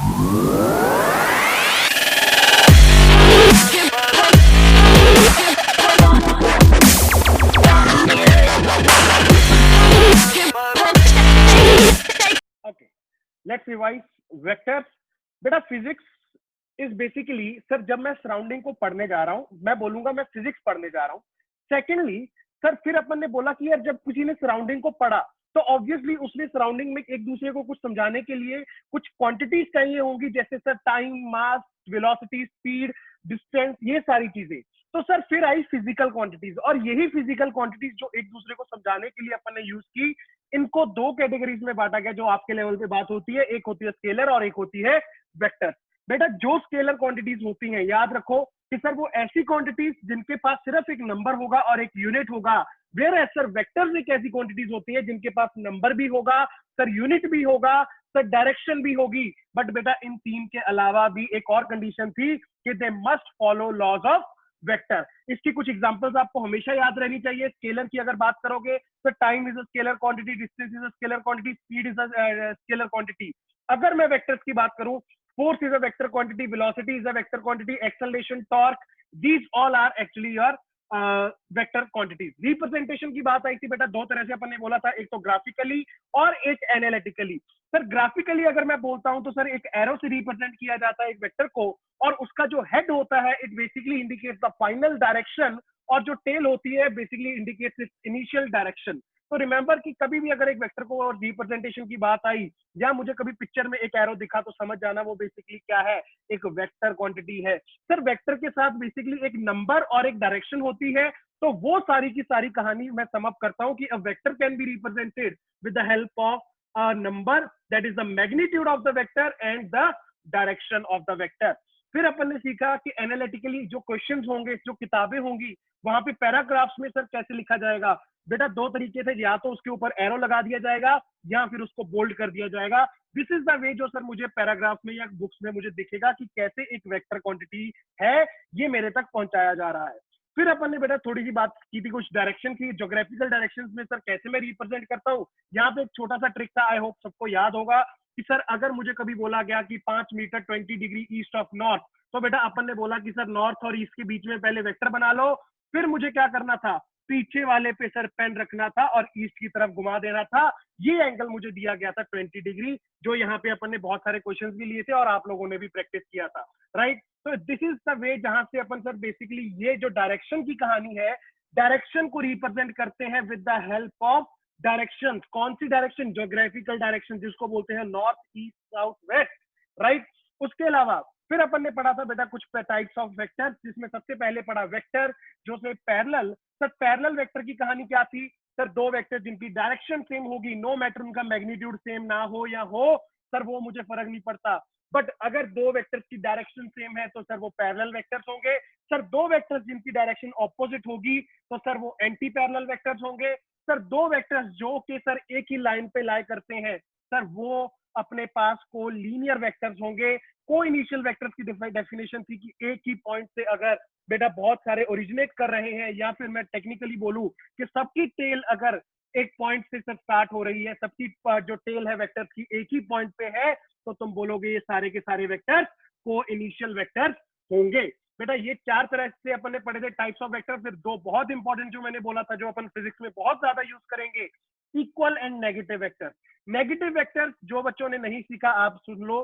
Okay, let's revise vectors. बेटा physics is basically sir, जब मैं सराउंडिंग को पढ़ने जा रहा हूं, मैं बोलूंगा मैं फिजिक्स पढ़ने जा रहा हूं। सेकेंडली सर, फिर अपन ने बोला कि यार जब किसी ने सराउंडिंग को पढ़ा तो ऑब्वियसली उसने सराउंडिंग में एक दूसरे को कुछ समझाने के लिए कुछ क्वांटिटीज चाहिए होंगी, जैसे सर टाइम, मास, वेलोसिटी, स्पीड, डिस्टेंस, ये सारी चीजें। तो सर फिर आई फिजिकल क्वांटिटीज, और यही फिजिकल क्वांटिटीज जो एक दूसरे को समझाने के लिए अपन ने यूज की, इनको दो कैटेगरीज में बांटा गया जो आपके लेवल पे बात होती है। एक होती है स्केलर और एक होती है वेक्टर। बेटा जो स्केलर क्वांटिटीज होती हैं, याद रखो कि सर वो ऐसी क्वांटिटीज जिनके पास सिर्फ एक नंबर होगा और एक यूनिट होगा। वेयर एज सर वेक्टर्स एक ऐसी क्वांटिटीज होती है जिनके पास नंबर भी होगा, सर यूनिट भी होगा, सर डायरेक्शन भी होगी। बट बेटा इन तीन के अलावा भी एक और कंडीशन थी कि they must follow laws of vector. इसकी कुछ एग्जांपल्स आपको हमेशा याद रहनी चाहिए। स्केलर की अगर बात करोगे तो time is a scalar quantity, distance is a scalar quantity, speed is a scalar quantity. अगर मैं वेक्टर्स की बात करूं, force is a vector quantity, velocity is a vector quantity, acceleration, torque, these all are actually your vector quantities. Representation की बात आई थी बेटा, दो तरह से अपन ने बोला था, एक तो ग्राफिकली और एक एनालिटिकली। सर ग्राफिकली अगर मैं बोलता हूं तो सर एक एरो से रिप्रेजेंट किया जाता है एक वेक्टर को, और उसका जो हेड होता है it basically indicates the final direction, और जो टेल होती है basically indicates it's initial direction. तो रिमेंबर कि कभी भी अगर एक वेक्टर को और रिप्रेजेंटेशन की बात आई, या मुझे कभी पिक्चर में एक एरो दिखा, तो समझ जाना वो बेसिकली क्या है, एक वेक्टर क्वांटिटी है। सर वेक्टर के साथ बेसिकली एक नंबर और एक डायरेक्शन होती है। तो वो सारी की सारी कहानी मैं सम अप करता हूं कि a vector can be represented with the help of a number, that is the magnitude of the vector and the direction of the vector. फिर अपन ने सीखा कि एनालिटिकली जो क्वेश्चंस होंगे, जो किताबें होंगी, वहां पे पैराग्राफ्स में सर कैसे लिखा जाएगा। बेटा दो तरीके से, या तो उसके ऊपर एरो लगा दिया जाएगा या फिर उसको बोल्ड कर दिया जाएगा। दिस इज द वे जो सर मुझे पैराग्राफ में या बुक्स में मुझे दिखेगा कि कैसे एक वेक्टर क्वांटिटी है, ये मेरे तक पहुंचाया जा रहा है। फिर अपन ने बेटा थोड़ी सी बात की थी कुछ डायरेक्शन की, ज्योग्राफिकल डायरेक्शंस में सर कैसे मैं रिप्रेजेंट करता हूँ। यहाँ पे एक छोटा सा ट्रिक था, आई होप सबको याद होगा कि सर अगर मुझे कभी बोला गया कि 5 metre 20 degree east of north, तो बेटा अपन ने बोला कि सर नॉर्थ और ईस्ट के बीच में पहले वेक्टर बना लो। फिर मुझे क्या करना था, पीछे वाले पे सर पेन रखना था और ईस्ट की तरफ घुमा देना था। ये एंगल मुझे दिया गया था 20 डिग्री, जो यहाँ पे अपन ने बहुत सारे क्वेश्चंस भी लिए थे और आप लोगों ने भी प्रैक्टिस किया था, राइट। तो दिस इज द वे जहां से अपन सर बेसिकली ये जो डायरेक्शन की कहानी है, डायरेक्शन को रिप्रेजेंट करते हैं with the help of direction. कौन सी डायरेक्शन? ज्योग्राफिकल डायरेक्शन, जिसको बोलते हैं north, east, south, west, right. उसके अलावा फिर अपन ने पढ़ा था बेटा कुछ टाइप्स ऑफ वेक्टर, जिसमें सबसे पहले पढ़ा वेक्टर जो से पैरेलल। सर पैरेलल वेक्टर की कहानी क्या थी? सर दो वेक्टर जिनकी डायरेक्शन सेम होगी, नो मैटर उनका मैग्नीट्यूड सेम ना हो या हो, सर वो मुझे फर्क नहीं पड़ता। बट अगर दो वेक्टर्स की डायरेक्शन सेम है तो सर वो पैरेलल वेक्टर्स होंगे। सर दो वेक्टर्स जिनकी डायरेक्शन ऑपोजिट होगी तो सर वो एंटी पैरेलल वेक्टर्स होंगे। सर दो वेक्टर्स जो कि सर एक ही लाइन पे लाई करते हैं, सर वो अपने पास को लीनियर वेक्टर्स होंगे। को इनिशियल वेक्टर्स की डेफिनेशन थी कि एक ही पॉइंट से अगर बेटा बहुत सारे ओरिजिनेट कर रहे हैं, या फिर मैं टेक्निकली बोलूं कि सबकी टेल अगर एक पॉइंट से सर स्टार्ट हो रही है, सबकी जो टेल है वेक्टर्स की एक ही पॉइंट पे है, तो तुम बोलोगे ये सारे के सारे वेक्टर्स को इनिशियल वेक्टर्स होंगे। बेटा ये चार तरह से अपन ने पढ़े थे टाइप्स ऑफ वेक्टर। फिर दो बहुत इंपॉर्टेंट जो मैंने बोला था, जो अपन फिजिक्स में बहुत ज्यादा यूज करेंगे, equal and negative vector. Negative vector जो बच्चों ने नहीं सीखा आप सुन लो।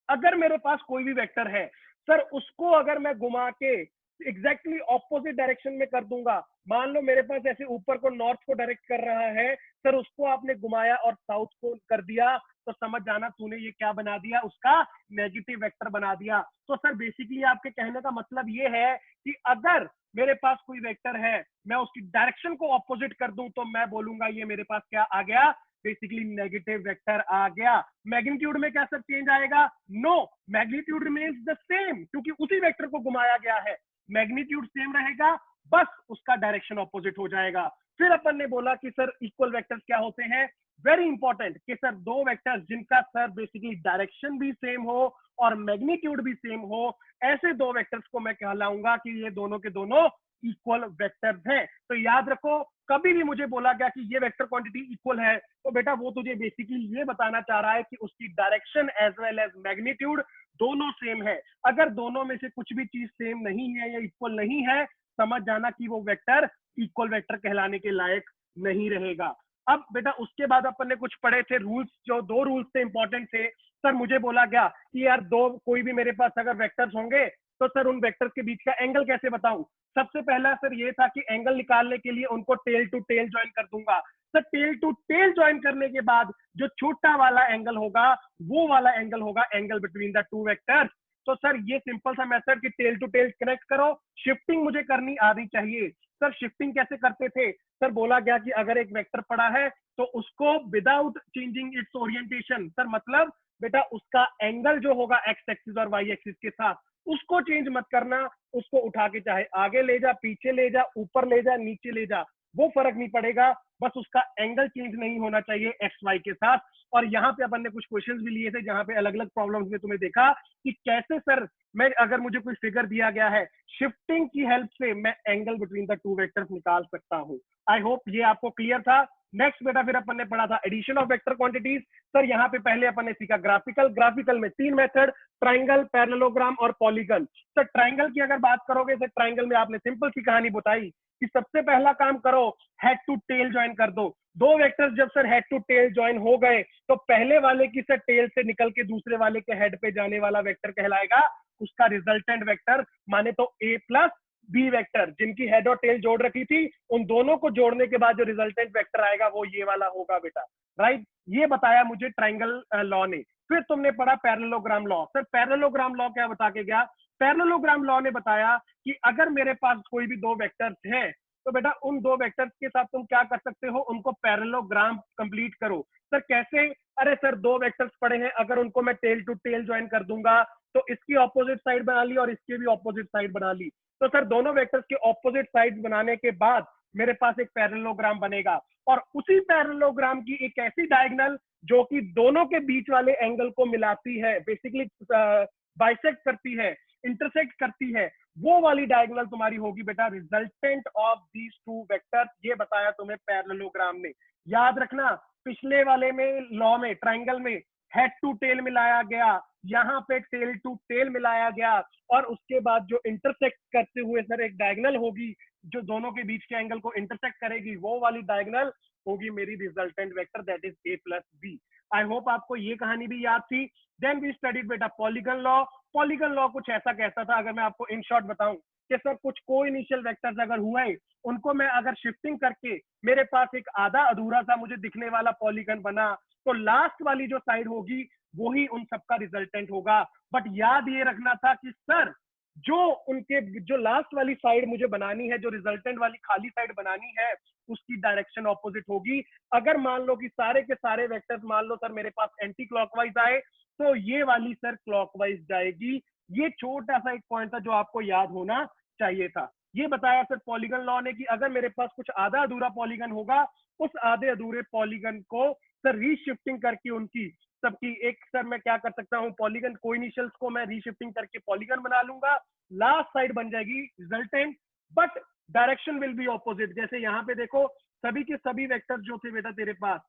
अगर मेरे पास कोई भी वेक्टर है सर, उसको अगर मैं घुमा के एग्जैक्टली ऑपोजिट डायरेक्शन में कर दूंगा, मान लो मेरे पास ऐसे ऊपर को नॉर्थ को डायरेक्ट कर रहा है सर, उसको आपने घुमाया और साउथ को कर दिया, तो समझ जाना तूने ये क्या बना दिया, उसका नेगेटिव वेक्टर बना दिया। तो सर बेसिकली आपके कहने का मतलब ये है कि अगर मेरे पास कोई वेक्टर है, मैं उसकी डायरेक्शन को ऑपोजिट कर दूं, तो मैं बोलूंगा ये मेरे पास क्या आ गया, बेसिकली नेगेटिव वेक्टर आ गया। मैग्नीट्यूड में क्या सर चेंज आएगा? No, magnitude remains the same, क्योंकि उसी वेक्टर को घुमाया गया है। मैग्नीट्यूड सेम रहेगा, बस उसका डायरेक्शन ऑपोजिट हो जाएगा। फिर अपन ने बोला कि सर इक्वल वेक्टर्स क्या होते हैं, वेरी इंपॉर्टेंट, कि सर दो वेक्टर्स जिनका सर बेसिकली डायरेक्शन भी सेम हो और मैग्नीट्यूड भी सेम हो, ऐसे दो वेक्टर्स को मैं कहलाऊंगा कि ये दोनों के दोनों इक्वल वेक्टर्स हैं। तो याद रखो, कभी भी मुझे बोला गया कि ये वेक्टर क्वांटिटी इक्वल है, तो बेटा वो तुझे बेसिकली ये बताना चाह रहा है कि उसकी direction as well as magnitude दोनों सेम है। अगर दोनों में से कुछ भी चीज सेम नहीं है या इक्वल नहीं है, समझ जाना कि वो वेक्टर इक्वल वेक्टर कहलाने के लायक नहीं रहेगा। अब बेटा उसके बाद अपन ने कुछ पढ़े थे रूल्स, जो दो रूल्स थे इंपॉर्टेंट थे। सर मुझे बोला गया कि यार दो कोई भी मेरे पास अगर वेक्टर्स होंगे तो सर उन वेक्टर्स के बीच का एंगल कैसे बताऊं। सबसे पहला सर ये था कि एंगल निकालने के लिए उनको टेल टू टेल ज्वाइन कर दूंगा। Sir tail to tail join करने के बाद जो छोटा वाला एंगल होगा वो वाला एंगल होगा angle between the two vectors. तो सर ये सिंपल सा मेथड कि टेल टू टेल कनेक्ट करो, शिफ्टिंग मुझे करनी आनी चाहिए। सर शिफ्टिंग कैसे करते थे, सर बोला गया कि अगर एक वेक्टर पड़ा है तो उसको without changing it's orientation, sir मतलब बेटा उसका एंगल जो होगा एक्स एक्सिस और वाई एक्सिस के साथ उसको चेंज मत करना, उसको उठा के चाहे आगे ले जा, पीछे ले जा, ऊपर ले जा, नीचे ले जा, वो फर्क नहीं पड़ेगा, बस उसका एंगल चेंज नहीं होना चाहिए एक्स वाई के साथ। और यहाँ पे अपन ने कुछ क्वेश्चंस भी लिए थे जहां पे अलग अलग प्रॉब्लम्स में तुम्हें देखा कि कैसे सर मैं अगर मुझे कोई फिगर दिया गया है शिफ्टिंग की हेल्प से मैं angle between the two vectors निकाल सकता हूँ। आई होप ये आपको क्लियर था। नेक्स्ट बेटा फिर अपन ने पढ़ा था addition of vector quantities. Sir यहाँ पे पहले अपन ने सीखा ग्राफिकल में तीन मेथड, ट्राइंगल, पैरेललोग्राम और पॉलीगन। सर ट्राइंगल की अगर बात करोगे, सर ट्राइंगल में आपने सिंपल सी कहानी बताई कि सबसे पहला काम करो हेड टू टेल ज्वाइन कर दो। दो वेक्टर्स जब sir head to tail join हो गए तो पहले वाले की सर टेल से निकल के दूसरे वाले के हेड पे जाने वाला वेक्टर कहलाएगा उसका रिजल्टेंट वेक्टर, माने तो ए प्लस बी वेक्टर जिनकी हेड और टेल जोड़ रखी थी, उन दोनों को जोड़ने के बाद जो रिजल्टेंट वेक्टर आएगा वो ये वाला होगा बेटा, राइट। ये बताया मुझे ट्राइंगल लॉ ने। फिर तुमने पढ़ा parallelogram law. Sir parallelogram law क्या बता के गया, पैरेललोग्राम लॉ ने बताया कि अगर मेरे पास कोई भी दो वेक्टर्स हैं तो बेटा उन दो वेक्टर्स के साथ तुम क्या कर सकते हो, उनको पैरेललोग्राम कंप्लीट करो। सर कैसे, अरे सर दो वेक्टर्स पड़े हैं, अगर उनको मैं टेल टू टेल ज्वाइन कर दूंगा तो इसकी ऑपोजिट साइड बना ली और इसकी भी ऑपोजिट साइड बना ली, तो सर दोनों वेक्टर्स के ऑपोजिट साइड बनाने के बाद मेरे पास एक पैरेललोग्राम बनेगा। और उसी पैरेललोग्राम की एक ऐसी डायगोनल जो कि दोनों के बीच वाले एंगल को मिलाती है, बेसिकली बाइसेक्ट करती है, इंटरसेक्ट करती है, वो वाली डायगोनल तुम्हारी होगी बेटा resultant of these two vectors. ये बताया तुम्हें पैरेललोग्राम ने। याद रखना पिछले वाले में लॉ में ट्राइंगल में हेड टू टेल मिलाया गया, यहाँ पे टेल टू टेल मिलाया गया, और उसके बाद जो इंटरसेक्ट करते हुए सर एक डायगोनल होगी जो दोनों के बीच के एंगल को इंटरसेक्ट करेगी, वो वाली डायगोनल होगी मेरी resultant vector, that is a plus b. I hope आपको ये कहानी भी याद थी। देन वी स्टडीड बेटा पॉलीगन लॉ। पॉलीगन लॉ कुछ ऐसा कहता था, अगर मैं आपको इन शॉर्ट बताऊं कि सर कुछ को इनिशियल वेक्टर्स अगर हुए उनको मैं अगर शिफ्टिंग करके मेरे पास एक आधा अधूरा सा मुझे दिखने वाला पॉलीगन बना, तो लास्ट वाली जो साइड होगी वो ही उन सबका रिजल्टेंट होगा। बट याद ये रखना था कि सर जो उनके जो लास्ट वाली साइड मुझे बनानी है, जो रिजल्टेंट वाली खाली साइड बनानी है, उसकी डायरेक्शन ऑपोजिट होगी। अगर मान लो कि सारे के सारे वेक्टर्स मान लो सर मेरे पास एंटी क्लॉकवाइज आए तो ये वाली सर क्लॉकवाइज जाएगी। ये छोटा सा एक पॉइंट था जो आपको याद होना चाहिए था। ये बताया सर पॉलीगन लॉ ने कि अगर मेरे पास कुछ आधा अधूरा पॉलीगन होगा, उस आधे अधूरे पॉलीगन को सर रीशिफ्टिंग करके उनकी सबकी एक सर मैं क्या कर सकता हूँ, पॉलीगन कोइनिशियल्स को मैं रीशिफ्टिंग करके पॉलीगन बना लूंगा, लास्ट साइड बन जाएगी resultant, but direction will be opposite. जैसे यहाँ पे देखो सभी के सभी वेक्टर जो थे बेटा तेरे पास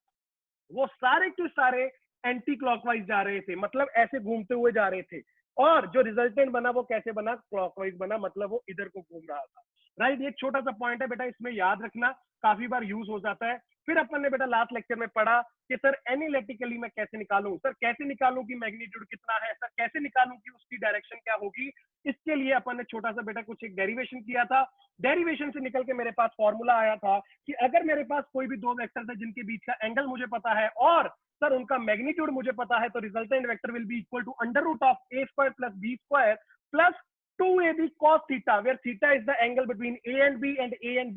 वो सारे के सारे एंटी क्लॉकवाइज जा रहे थे, मतलब ऐसे घूमते हुए जा रहे थे, और जो रिजल्टेंट बना वो कैसे बना, क्लॉकवाइज बना, मतलब वो इधर को घूम रहा था, राइट। ये छोटा सा पॉइंट है बेटा, इसमें याद रखना, काफी बार यूज हो जाता है। फिर अपन ने बेटा लास्ट लेक्चर में पढ़ा कि सर एनालिटिकली मैं कैसे निकालूं, सर कैसे निकालूं कि मैग्नीट्यूड कितना है, सर कैसे निकालूं कि उसकी डायरेक्शन क्या होगी। इसके लिए अपन ने छोटा सा बेटा कुछ एक डेरिवेशन किया था। डेरिवेशन से निकल के मेरे पास फॉर्मूला आया था कि अगर मेरे पास कोई भी दो वेक्टर है जिनके बीच का एंगल मुझे पता है और सर उनका मैग्नीट्यूड मुझे पता है, तो resultant vector will be equal to under root of a square plus B square plus 2ab cos theta, where theta is the angle between a and b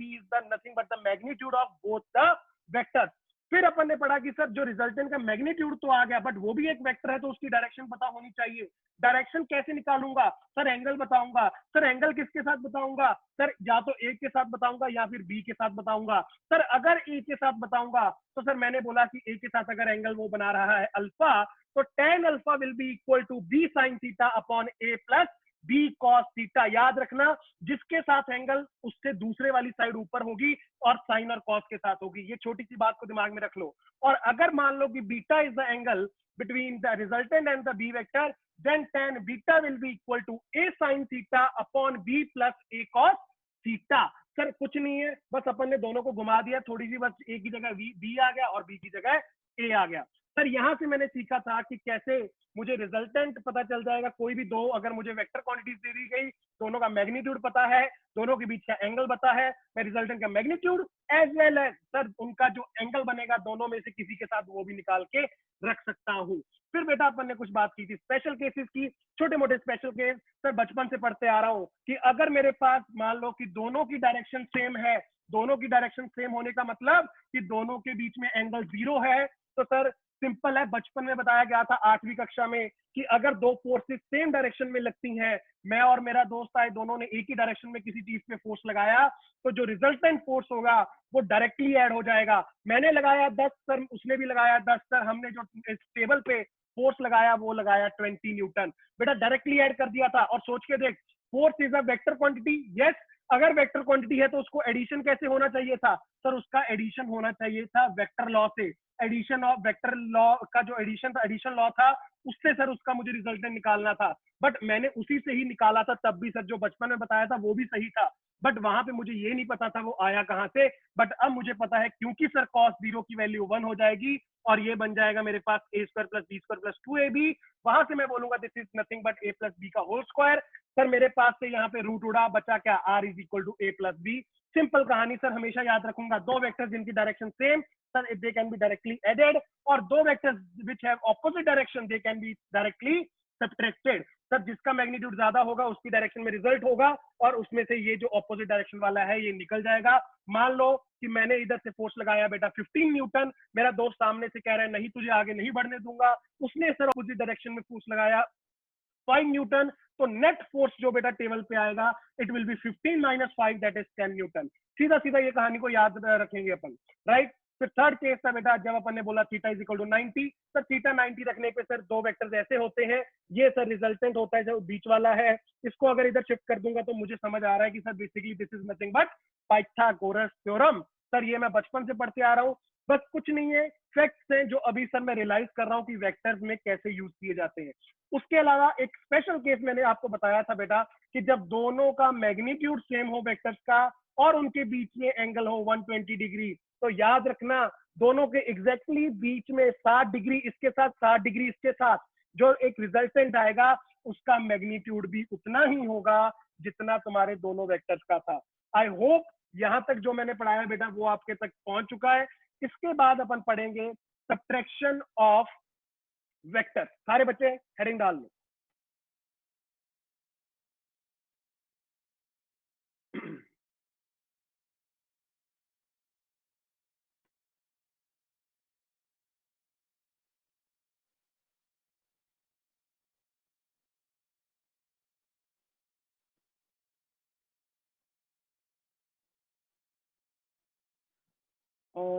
is the nothing but the magnitude of both the vectors। फिर अपन ने पढ़ा कि sir जो resultant का magnitude तो आ गया but वो भी एक वेक्टर है तो उसकी डायरेक्शन पता होनी चाहिए। डायरेक्शन कैसे निकालूंगा, सर एंगल बताऊंगा। सर एंगल किसके साथ बताऊंगा, सर या तो ए के साथ बताऊंगा या फिर बी के साथ बताऊंगा। सर अगर ए के साथ बताऊंगा तो सर मैंने बोला कि ए के साथ अगर एंगल वो बना रहा है अल्फा, तो tan alpha will be equal to b sine theta upon a plus b cos theta. याद रखना जिसके साथ एंगल उससे दूसरे वाली साइड ऊपर होगी और साइन और कॉस के साथ होगी। ये छोटी सी बात को दिमाग में रख लो। और अगर मान लो कि beta is the angle between the resultant and the b vector, then tan beta will be equal to a sin theta upon b plus a cos theta। Sir कुछ नहीं है, बस अपन ने दोनों को घुमा दिया थोड़ी सी, बस ए की जगह बी आ गया और बी की जगह ए आ गया। सर यहाँ से मैंने सीखा था कि कैसे मुझे रिजल्टेंट पता चल जाएगा। कोई भी दो अगर मुझे वेक्टर क्वांटिटीज दे दी गई, दोनों का मैग्नीट्यूड पता है, दोनों के बीच का एंगल पता है, मैं रिजल्टेंट का magnitude as well as sir उनका जो एंगल बनेगा दोनों में से किसी के साथ वो भी निकाल के रख सकता हूँ। फिर बेटा अपन ने कुछ बात की थी स्पेशल केसेस की, छोटे मोटे स्पेशल केस। सर बचपन से पढ़ते आ रहा हूँ कि अगर मेरे पास मान लो कि दोनों की डायरेक्शन सेम है, दोनों की डायरेक्शन सेम होने का मतलब कि दोनों के बीच में एंगल 0 है, तो सर सिंपल है, बचपन में बताया गया था 8वीं कक्षा में कि अगर दो फोर्सेस सेम डायरेक्शन में लगती हैं, मैं और मेरा दोस्त आए, दोनों ने एक ही डायरेक्शन में किसी चीज पे फोर्स लगाया, तो जो रिजल्टेंट फोर्स होगा वो डायरेक्टली ऐड हो जाएगा। मैंने लगाया 10 सर, उसने भी लगाया 10 सर, हमने जो इस टेबल पे फोर्स लगाया वो लगाया 20 न्यूटन। बेटा डायरेक्टली ऐड कर दिया था। और सोच के देख, force is a vector quantity. Yes, अगर वेक्टर क्वांटिटी है तो उसको एडिशन कैसे होना चाहिए था? सर उसका एडिशन होना चाहिए था वेक्टर लॉ से। एडिशन ऑफ वेक्टर लॉ का जो एडिशन था, एडिशन लॉ था, उससे सर उसका मुझे रिजल्टेंट निकालना था। बट मैंने उसी से ही निकाला था तब भी सर, जो बचपन में बताया था वो भी सही था, बट वहां पे मुझे ये नहीं पता था वो आया कहां से। बट अब मुझे पता है क्योंकि सर cos 0 की वैल्यू 1 हो जाएगी और ये बन जाएगा मेरे पास a square plus B square plus 2ab। वहां से मैं बोलूंगा this is nothing but a plus B का होल स्क्वायर। सर मेरे पास से यहाँ पे रूट उड़ा, बचा क्या? r is equal to a plus b. Simple कहानी सर, हमेशा याद रखूंगा दो वेक्टर्स जिनकी direction same sir they can be directly added, और दो vectors which have opposite direction they can be directly subtracted. Sir जिसका मैग्नीट्यूड ज्यादा होगा उसकी डायरेक्शन में रिजल्ट होगा और उसमें से ये जो ऑपोजिट डायरेक्शन वाला है ये निकल जाएगा। मान लो कि मैंने इधर से फोर्स लगाया बेटा 15 न्यूटन, मेरा दोस्त सामने से कह रहा है नहीं तुझे आगे नहीं बढ़ने दूंगा, उसने सर ऑपोजिट डायरेक्शन में फोर्स लगाया 5 न्यूटन, तो नेट फोर्स जो बेटा टेबल पे आएगा it will be 15 minus 5 that is 10 newton. सीधा सीधा ये कहानी को याद रखेंगे अपन, राइट। फिर थर्ड केस था बेटा जब अपन ने बोला theta is equal to 90, sir theta 90 रखने पे सर दो वेक्टर्स ऐसे होते हैं, ये सर रिजल्टेंट होता है जो बीच वाला है, इसको अगर इधर शिफ्ट कर दूंगा तो मुझे समझ आ रहा है कि sir basically this is nothing but Pythagoras theorem. Sir ये मैं बचपन से पढ़ते आ रहा हूँ, बस कुछ नहीं है, फैक्ट्स हैं जो अभी सर मैं रियलाइज कर रहा हूँ कि वेक्टर्स में कैसे यूज किए जाते हैं। उसके अलावा एक स्पेशल केस मैंने आपको बताया था बेटा कि जब दोनों का मैग्नीट्यूड सेम हो वेक्टर्स का और उनके बीच में एंगल हो 120 डिग्री, तो याद रखना दोनों के एग्जैक्टली बीच में 60 डिग्री इसके साथ 60 डिग्री इसके साथ जो एक रिजल्टेंट आएगा उसका मैग्नीट्यूड भी उतना ही होगा जितना तुम्हारे दोनों वेक्टर्स का था। आई होप यहां तक जो मैंने पढ़ाया बेटा वो आपके तक पहुंच चुका है। इसके बाद अपन पढ़ेंगे सब्ट्रैक्शन ऑफ वेक्टर। सारे बच्चे हेडिंग डाल लो।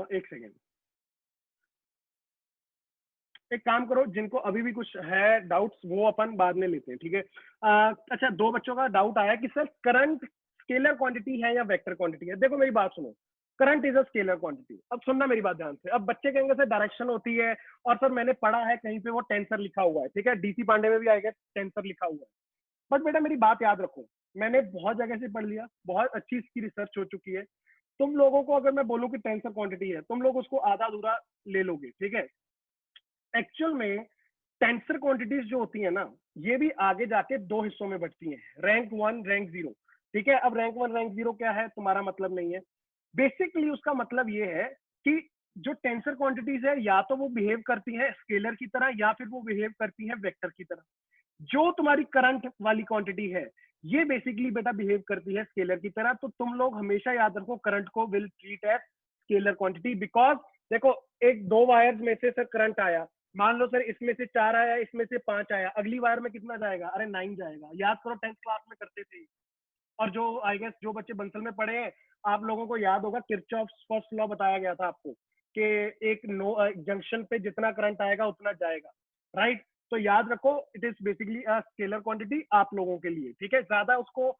एक सेकेंड, एक काम करो, जिनको अभी भी कुछ है डाउट्स वो अपन बाद में लेते हैं, ठीक है। अच्छा, दो बच्चों का डाउट आया कि सर करंट स्केलर क्वांटिटी है या वेक्टर क्वांटिटी है। देखो मेरी बात सुनो, current is a scalar quantity. अब सुनना मेरी बात ध्यान से। अब बच्चे कहेंगे सर डायरेक्शन होती है, और सर मैंने पढ़ा है कहीं पे वो टेंसर लिखा हुआ है, ठीक है, डीसी पांडे में भी आएगा टेंसर लिखा हुआ है। बट बेटा मेरी बात याद रखो, मैंने बहुत जगह से पढ़ लिया, बहुत अच्छी इसकी रिसर्च हो चुकी है। तुम लोगों को अगर मैं बोलूँ कि टेंसर क्वांटिटी है, तुम लोग उसको आधा अधूरा ले लोगे, ठीक है। एक्चुअल में टेंसर क्वांटिटीज जो होती है ना, ये भी आगे जाके दो हिस्सों में बचती हैं, रैंक 1 रैंक 0, ठीक है। अब रैंक 1 रैंक 0 क्या है तुम्हारा मतलब नहीं है। बेसिकली उसका मतलब ये है कि जो टेंसर क्वांटिटीज है या तो वो बिहेव करती हैं स्केलर की तरह या फिर वो बिहेव करती हैं वेक्टर की तरह। जो तुम्हारी करंट वाली क्वांटिटी है ये बेसिकली बेटा बिहेव करती है स्केलर की तरह। तो तुम लोग हमेशा याद रखो करंट को will treat as scalar quantity, because देखो एक दो वायर्स में से सर करंट आया, मान लो सर इसमें से 4 आया, इसमें से 5 आया, अगली वायर में कितना जाएगा? अरे 9 जाएगा। याद करो 10th क्लास में करते थे। और जो आई गेस जो बच्चे बंसल में पढ़े हैं आप लोगों को याद होगा किरचॉफ फर्स्ट लॉ बताया गया था आपको कि एक नो जंक्शन पे जितना करंट आएगा उतना जाएगा, राइट। तो याद रखो it is basically a scalar quantity आप लोगों के लिए, ठीक है। ज्यादा उसको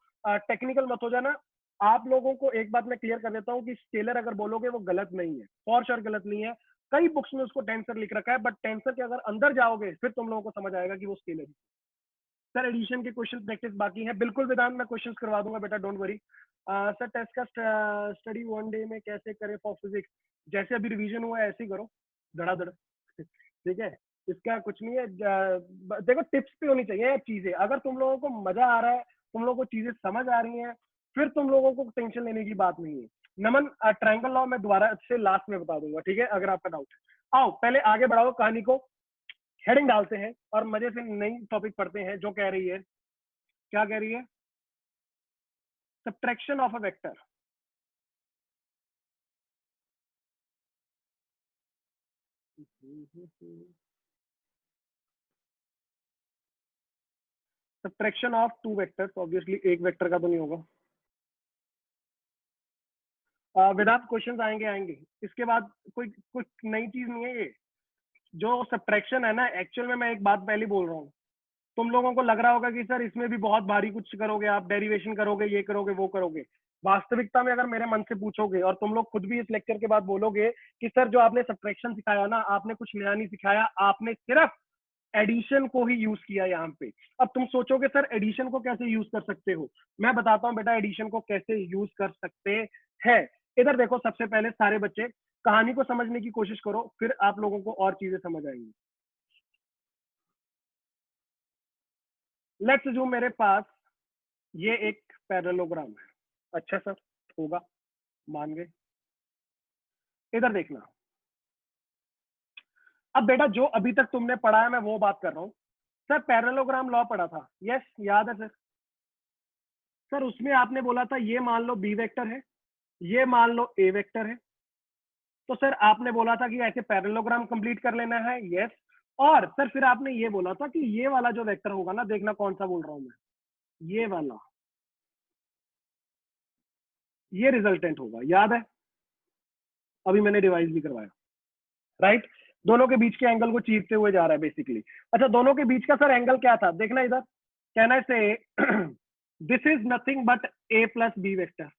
टेक्निकल मत हो जाना। आप लोगों को एक बात मैं क्लियर कर देता हूँ कि स्केलर अगर बोलोगे वो गलत नहीं है, फॉर श्योर गलत नहीं है। कई बुक्स में उसको टेंसर लिख रखा है, बट टेंसर के अगर अंदर जाओगे फिर तुम लोगों को समझ आएगा कि वो स्केलर है। सर एडिशन के क्वेश्चन प्रैक्टिस बाकी है, बिल्कुल वेदांत मैं क्वेश्चन करवा दूंगा बेटा, डोंट वरी। सर टेस्ट का स्टडी वन डे में कैसे करें फॉर फिजिक्स? जैसे अभी रिवीजन हुआ है ऐसे ही करो, धड़ाधड़। ठीक है, इसका कुछ नहीं है। देखो टिप्स पे होनी चाहिए चीजें। अगर तुम लोगों को मजा आ रहा है, तुम लोगों को चीजें समझ आ रही हैं, फिर तुम लोगों को टेंशन लेने की बात नहीं है। नमन ट्रायंगल लॉ मैं दोबारा से लास्ट में बता दूंगा, ठीक है, अगर आपका डाउट है। आओ पहले आगे बढ़ाओ कहानी को, हेडिंग डालते हैं और मजे से नई टॉपिक पढ़ते हैं जो कह रही है। क्या कह रही है? Subtraction of a vector. Subtraction of two vectors, obviously एक वेक्टर का तो नहीं होगा। विदाउट क्वेश्चंस आएंगे आएंगे इसके बाद, कोई कुछ नई चीज नहीं है ये। जो सब्ट्रैक्शन है ना, एक्चुअल में मैं एक बात पहले बोल रहा हूँ, तुम लोगों को लग रहा होगा कि सर इसमें भी बहुत भारी कुछ करोगे आप, डेरिवेशन करोगे, ये करोगे वो करोगे। वास्तविकता में अगर मेरे मन से पूछोगे और तुम लोग खुद भी इस लेक्चर के बाद बोलोगे कि सर जो आपने सब्ट्रैक्शन सिखाया ना, आपने कुछ नया नहीं सिखाया, आपने सिर्फ एडिशन को ही यूज किया यहाँ पे। अब तुम सोचोगे सर एडिशन को कैसे यूज कर सकते हो, मैं बताता हूँ बेटा एडिशन को कैसे यूज कर सकते हैं। इधर देखो, सबसे पहले सारे बच्चे कहानी को समझने की कोशिश करो, फिर आप लोगों को और चीजें समझ आएंगी। लेट्स जो मेरे पास ये एक पैरेललोग्राम है। अच्छा सर, होगा, मान गए। इधर देखना, अब बेटा जो अभी तक तुमने पढ़ा है मैं वो बात कर रहा हूँ। सर पैरेललोग्राम लॉ पढ़ा था, यस याद है सर? सर उसमें आपने बोला था ये मान लो बी वेक्टर है, ये मान लो ए वेक्टर है। तो सर आपने बोला था कि ऐसे पैरेललोग्राम कंप्लीट कर लेना है, यस। और सर फिर आपने ये बोला था कि ये वाला जो वेक्टर होगा ना, देखना कौन सा बोल रहा हूं मैं, ये वाला, ये रिजल्टेंट होगा, याद है? अभी मैंने रिवाइज भी करवाया, राइट। दोनों के बीच के एंगल को चीरते हुए जा रहा है बेसिकली। अच्छा दोनों के बीच का सर एंगल क्या था, देखना इधर, कहना से this is nothing but a plus b vector.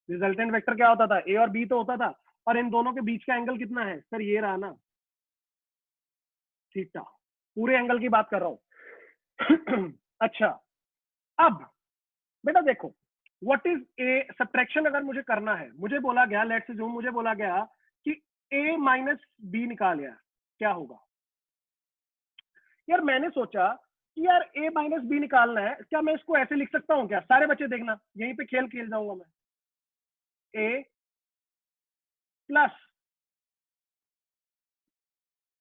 Resultant vector क्या होता था, ए और बी तो होता था, और इन दोनों के बीच का एंगल कितना है सर, ये रहा ना, थीटा। पूरे एंगल की बात कर रहा हूं। अच्छा, अब बेटा देखो, व्हाट इज ए सब्ट्रैक्शन अगर मुझे करना है, मुझे बोला गया, लेट्स जो मुझे बोला गया कि ए माइनस बी निकाल यार, क्या होगा? यार मैंने सोचा कि यार ए माइनस बी निकालना है, क्या मैं इसको ऐसे लिख सकता हूँ क्या? सारे बच्चे देखना, यहीं पे खेल खेल जाऊंगा मैं। ए प्लस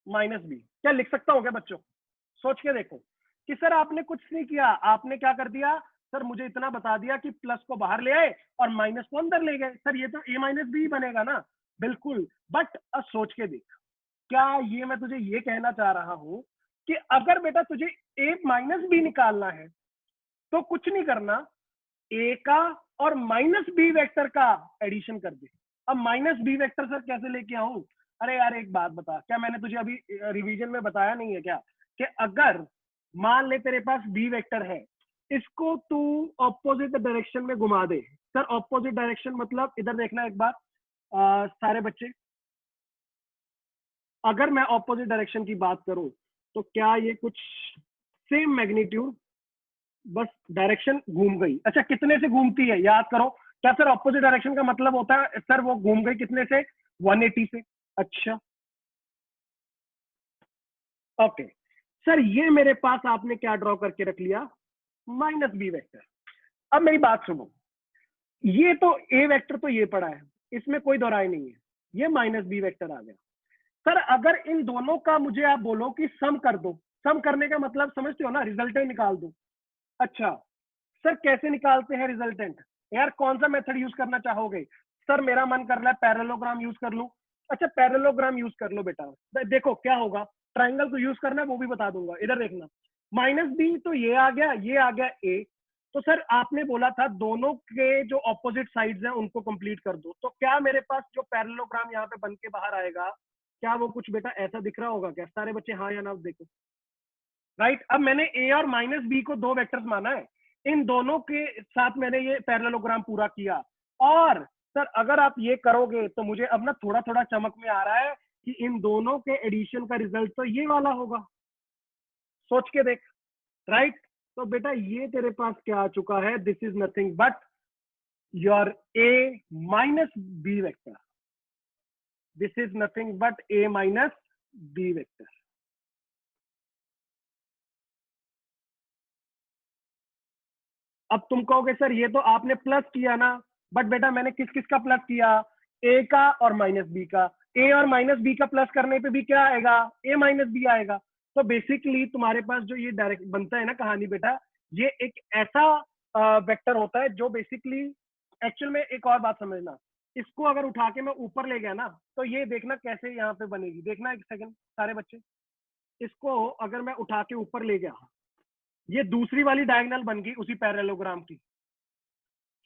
माइनस बी, क्या लिख सकता हूँ क्या बच्चों? सोच के देखो कि सर आपने कुछ नहीं किया, आपने क्या कर दिया, सर मुझे इतना बता दिया कि प्लस को बाहर ले आए और माइनस को अंदर ले गए। सर ये तो ए माइनस बी बनेगा ना, बिल्कुल। बट अब सोच के देख, क्या ये मैं तुझे ये कहना चाह रहा हूं कि अगर बेटा तुझे ए माइनस बी निकालना है तो कुछ नहीं करना, ए का और माइनस बी वेक्टर का एडिशन कर दे। अब माइनस बी वेक्टर सर कैसे लेके आऊं? अरे यार एक बात बता, क्या मैंने तुझे अभी रिवीजन में बताया नहीं है क्या, कि अगर मान ले तेरे पास बी वेक्टर है, इसको तू ऑपोजिट डायरेक्शन में घुमा दे। सर ऑपोजिट डायरेक्शन मतलब इधर देखना एक बार, सारे बच्चे, अगर मैं ऑपोजिट डायरेक्शन की बात करूं तो क्या ये कुछ सेम मैग्नीट्यूड, बस डायरेक्शन घूम गई। अच्छा कितने से घूमती है याद करो, क्या सर ऑपोजिट डायरेक्शन का मतलब होता है सर वो घूम गई कितने से, 180 से। अच्छा ओके, सर ये मेरे पास आपने क्या ड्रॉ करके रख लिया, माइनस बी वेक्टर। अब मेरी बात सुनो, ये तो ए वेक्टर तो ये पड़ा है, इसमें कोई दोहराई नहीं है, ये माइनस बी वेक्टर आ गया। सर अगर इन दोनों का मुझे आप बोलो कि सम कर दो, सम करने का मतलब समझते हो ना, रिजल्टेंट निकाल दो। अच्छा सर कैसे निकालते हैं रिजल्टेंट, यार कौन सा मेथड यूज करना चाहोगे? सर मेरा मन कर रहा है पैरेललोग्राम यूज कर लूं। अच्छा पैरेललोग्राम यूज कर लो बेटा, देखो क्या होगा, ट्राइंगल को यूज करना है वो भी बता दूंगा। इधर देखना, माइनस बी तो ये आ गया, ये आ गया ए। तो सर आपने बोला था दोनों के जो ऑपोजिट साइड्स हैं उनको कंप्लीट कर दो, तो क्या मेरे पास जो पैरेललोग्राम यहाँ पे बन के बाहर आएगा, क्या वो कुछ बेटा ऐसा दिख रहा होगा क्या? सारे बच्चे हाँ या ना देखो। राइट, अब मैंने ए और माइनस बी को दो वेक्टर्स माना है, इन दोनों के साथ मैंने ये पैरेललोग्राम पूरा किया। और सर अगर आप ये करोगे तो मुझे अब ना थोड़ा थोड़ा चमक में आ रहा है कि इन दोनों के एडिशन का रिजल्ट तो ये वाला होगा। सोच के देख। राइट, तो बेटा ये तेरे पास क्या आ चुका है, this is nothing but your a minus b vector. This is nothing but a minus b vector. अब तुम कहोगे सर ये तो आपने प्लस किया ना, बट बेटा मैंने किस किस का प्लस किया, ए का और माइनस बी का। ए और माइनस बी का प्लस करने पे भी क्या आएगा, ए माइनस बी आएगा। तो बेसिकली तुम्हारे पास जो ये डायरेक्ट बनता है ना कहानी बेटा, ये एक ऐसा वेक्टर होता है जो बेसिकली एक्चुअल में, एक और बात समझना, इसको अगर उठा के मैं ऊपर ले गया ना तो ये देखना कैसे यहाँ पे बनेगी, देखना एक सेकंड सारे बच्चे। इसको अगर मैं उठा के ऊपर ले गया, ये दूसरी वाली डायगोनल बन गई उसी पैरेललोग्राम की।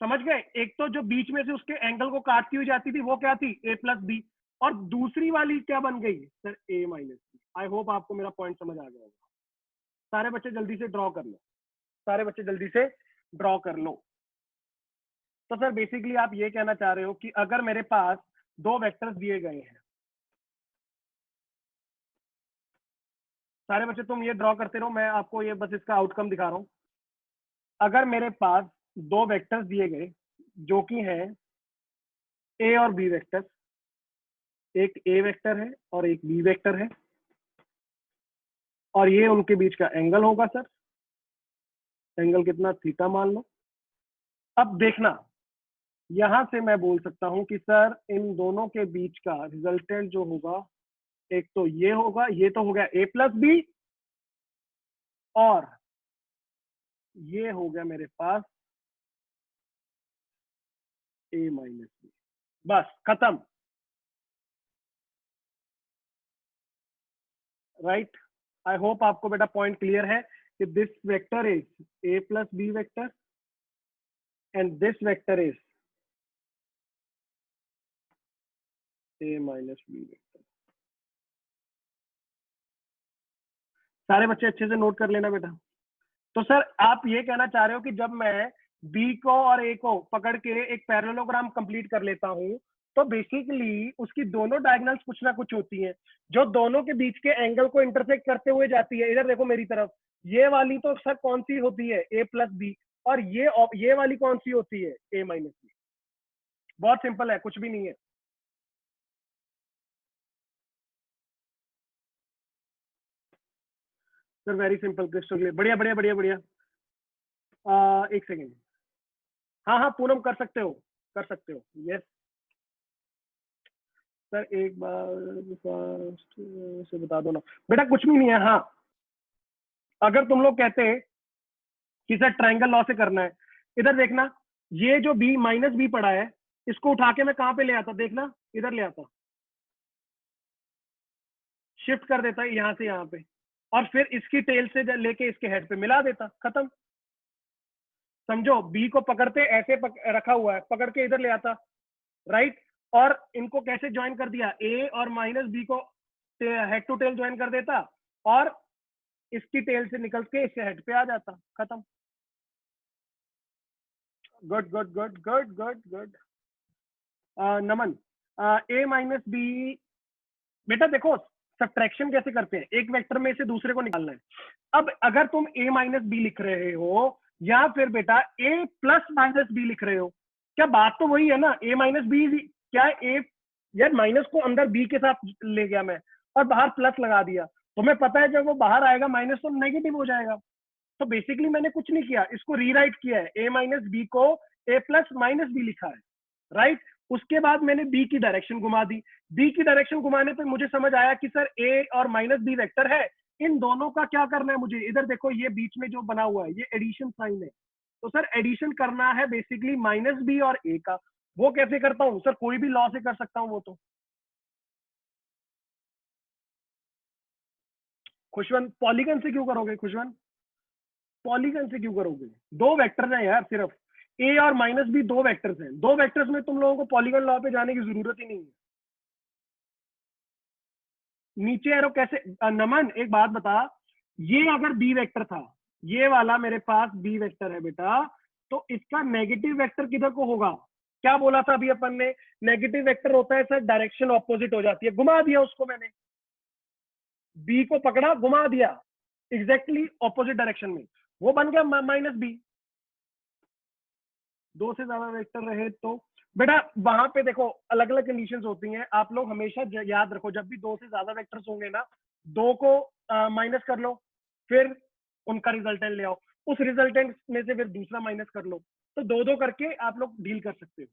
समझ गए? एक तो जो बीच में से उसके एंगल को काटती हुई जाती थी वो क्या थी, ए प्लस बी, और दूसरी वाली क्या बन गई sir, a minus b. I hope आपको मेरा पॉइंट समझ आ गया होगा। सारे बच्चे जल्दी से ड्रॉ कर लो, सारे बच्चे जल्दी से ड्रॉ कर लो। तो सर बेसिकली आप ये कहना चाह रहे हो कि अगर मेरे पास दो वेक्टर्स दिए गए हैं, सारे बच्चे तुम ये ड्रॉ करते रहो, मैं आपको ये बस इसका आउटकम दिखा रहा हूं। अगर मेरे पास दो वेक्टर्स दिए गए जो कि हैं ए और बी वेक्टर, एक ए वेक्टर है और एक बी वेक्टर है, और ये उनके बीच का एंगल होगा सर, एंगल कितना, थीटा मान लो। अब देखना, यहां से मैं बोल सकता हूं कि सर इन दोनों के बीच का रिजल्टेंट जो होगा, एक तो ये होगा, ये तो हो गया ए प्लस बी, और ये हो गया मेरे पास ए माइनस बी। बस खत्म। राइट, आई होप आपको बेटा पॉइंट क्लियर है कि this vector is a plus b vector and this vector is a minus b vector. सारे बच्चे अच्छे से नोट कर लेना बेटा। तो सर आप ये कहना चाह रहे हो कि जब मैं बी को और ए को पकड़ के एक पैरेललोग्राम कंप्लीट कर लेता हूं तो बेसिकली उसकी दोनों डायगोनल्स कुछ ना कुछ होती हैं जो दोनों के बीच के एंगल को इंटरसेक्ट करते हुए जाती है। इधर देखो मेरी तरफ, ये वाली तो सर कौन सी होती है, ए प्लस बी, और ये वाली कौन सी होती है, ए माइनस बी। बहुत सिंपल है, कुछ भी नहीं है। Sir very simple, crystal clear, बढ़िया बढ़िया बढ़िया बढ़िया। एक सेकेंड, हाँ हाँ पूनम कर सकते हो, कर सकते हो, यस। सर एक बार फर्स्ट से बता दो ना बेटा, कुछ भी नहीं है। हाँ, अगर तुम लोग कहते कि सर ट्रायंगल लॉ से करना है, इधर देखना, ये जो बी माइनस बी पड़ा है इसको उठा के मैं कहां पे ले आता, देखना इधर ले आता, शिफ्ट कर देता है यहां से यहां पे, और फिर इसकी टेल से लेके इसके हेड पे मिला देता, खत्म। समझो, बी को पकड़ते ऐसे रखा हुआ है, पकड़ के इधर ले आता, राइट, और इनको कैसे ज्वाइन कर दिया, ए और माइनस बी को हेड टू टेल ज्वाइन कर देता, और इसकी टेल से निकल के इसके हेड पे आ जाता, खत्म। Good good good good good good. Naman, A minus B, बेटा देखो सब्ट्रैक्शन कैसे करते हैं, एक वेक्टर में से दूसरे को निकालना है। अब अगर तुम ए माइनस बी लिख रहे हो या फिर बेटा ए प्लस माइनस बी लिख रहे हो, क्या बात तो वही है ना, ए माइनस बी, क्या ए, यार माइनस को अंदर बी के साथ ले गया मैं और बाहर प्लस लगा दिया, तुम्हें पता है जब वो बाहर आएगा माइनस तो नेगेटिव हो जाएगा। तो बेसिकली मैंने कुछ नहीं किया, इसको रीराइट किया है, ए माइनस बी को ए प्लस माइनस बी लिखा है, राइट। उसके बाद मैंने बी की डायरेक्शन घुमा दी, बी की डायरेक्शन घुमाने पे मुझे समझ आया कि सर ए और माइनस बी वेक्टर है, इन दोनों का क्या करना है मुझे, इधर देखो ये बीच में जो बना हुआ है ये एडिशन साइन है, तो सर एडिशन करना है बेसिकली माइनस बी और ए का। वो कैसे करता हूँ सर, कोई भी लॉ से कर सकता हूँ वो तो। खुशवंत पॉलीगन से क्यों करोगे, खुशवंत पॉलीगन से क्यों करोगे, दो वेक्टर्स हैं यार सिर्फ, ए और माइनस बी दो वेक्टर्स हैं, दो वेक्टर्स में तुम लोगों को पॉलीगन लॉ पे जाने की जरूरत ही नहीं है। नीचे एरो कैसे नमन एक बात बता, ये अगर बी वेक्टर था, ये वाला मेरे पास बी वेक्टर है बेटा, तो इसका नेगेटिव वेक्टर किधर को होगा? क्या बोला था अभी अपन ने? नेगेटिव वेक्टर होता है सर डायरेक्शन ऑपोजिट हो जाती है, घुमा दिया उसको मैंने, बी को पकड़ा घुमा दिया एग्जैक्टली ऑपोजिट डायरेक्शन में, वो बन गया माइनस बी। दो से ज्यादा वेक्टर रहे तो बेटा वहां पे देखो अलग अलग कंडीशंस होती हैं, आप लोग हमेशा याद रखो जब भी दो से ज्यादा वेक्टर्स होंगे ना, दो को माइनस कर लो, फिर उनका रिजल्टेंट ले आओ, उस रिजल्टेंट में से फिर दूसरा माइनस कर लो, तो दो दो करके आप लोग डील कर सकते हो।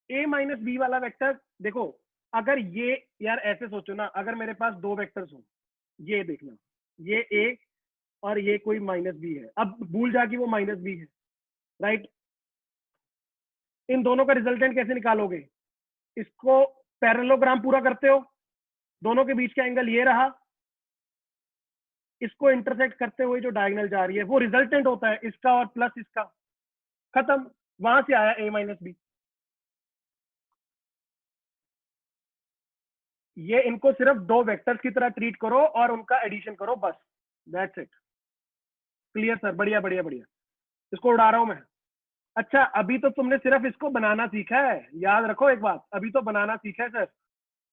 ए माइनस बी वाला वेक्टर देखो, अगर ये यार ऐसे सोचो ना, अगर मेरे पास दो वेक्टर्स हो, ये देखना, ये ए और ये कोई माइनस बी है, अब भूल जा कि वो माइनस बी है, राइट? इन दोनों का रिजल्टेंट कैसे निकालोगे? इसको पैरेललोग्राम पूरा करते हो, दोनों के बीच का एंगल ये रहा, इसको इंटरसेक्ट करते हुए जो डायगोनल जा रही है वो रिजल्टेंट होता है इसका और प्लस इसका, खत्म, वहां से आया ए माइनस बी। ये इनको सिर्फ दो वेक्टर्स की तरह ट्रीट करो और उनका एडिशन करो, बस दैट्स इट। Clear sir? बढ़िया बढ़िया बढ़िया, इसको उड़ा रहा हूं मैं। अच्छा अभी तो तुमने सिर्फ इसको बनाना सीखा है, याद रखो एक बात, अभी तो बनाना सीखा है सर।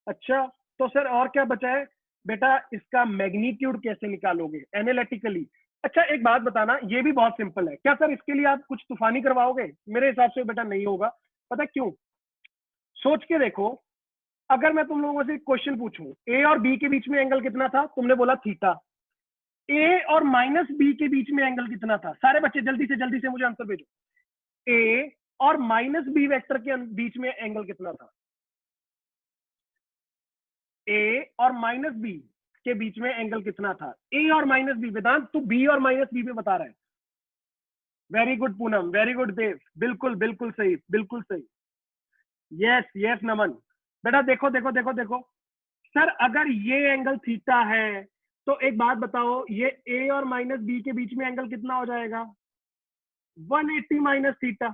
अच्छा तो सर और क्या बचा है बेटा? इसका मैग्नीट्यूड कैसे निकालोगे एनालिटिकली? अच्छा एक बात बताना, ये भी बहुत सिंपल है, क्या सर इसके लिए आप कुछ तूफानी करवाओगे? मेरे हिसाब से बेटा नहीं होगा, पता क्यों? सोच के देखो, अगर मैं तुम लोगों से क्वेश्चन पूछूं ए और बी के बीच में एंगल कितना था, तुमने बोला थीटा, ए और माइनस बी के बीच में एंगल कितना था? सारे बच्चे जल्दी से मुझे आंसर भेजो। ए और माइनस बी वेक्टर के बीच में एंगल कितना था? ए और माइनस बी के बीच में एंगल कितना था? ए और माइनस बी, वेदांत तू बी और माइनस बी पे बता रहा है। Very good Poonam, very good Dev, बिल्कुल बिल्कुल सही, बिल्कुल सही। Yes yes Naman. बेटा देखो देखो देखो देखो, सर अगर ये एंगल थीटा है तो एक बात बताओ, ये ए और माइनस बी के बीच में एंगल कितना हो जाएगा? 180 माइनस थीटा।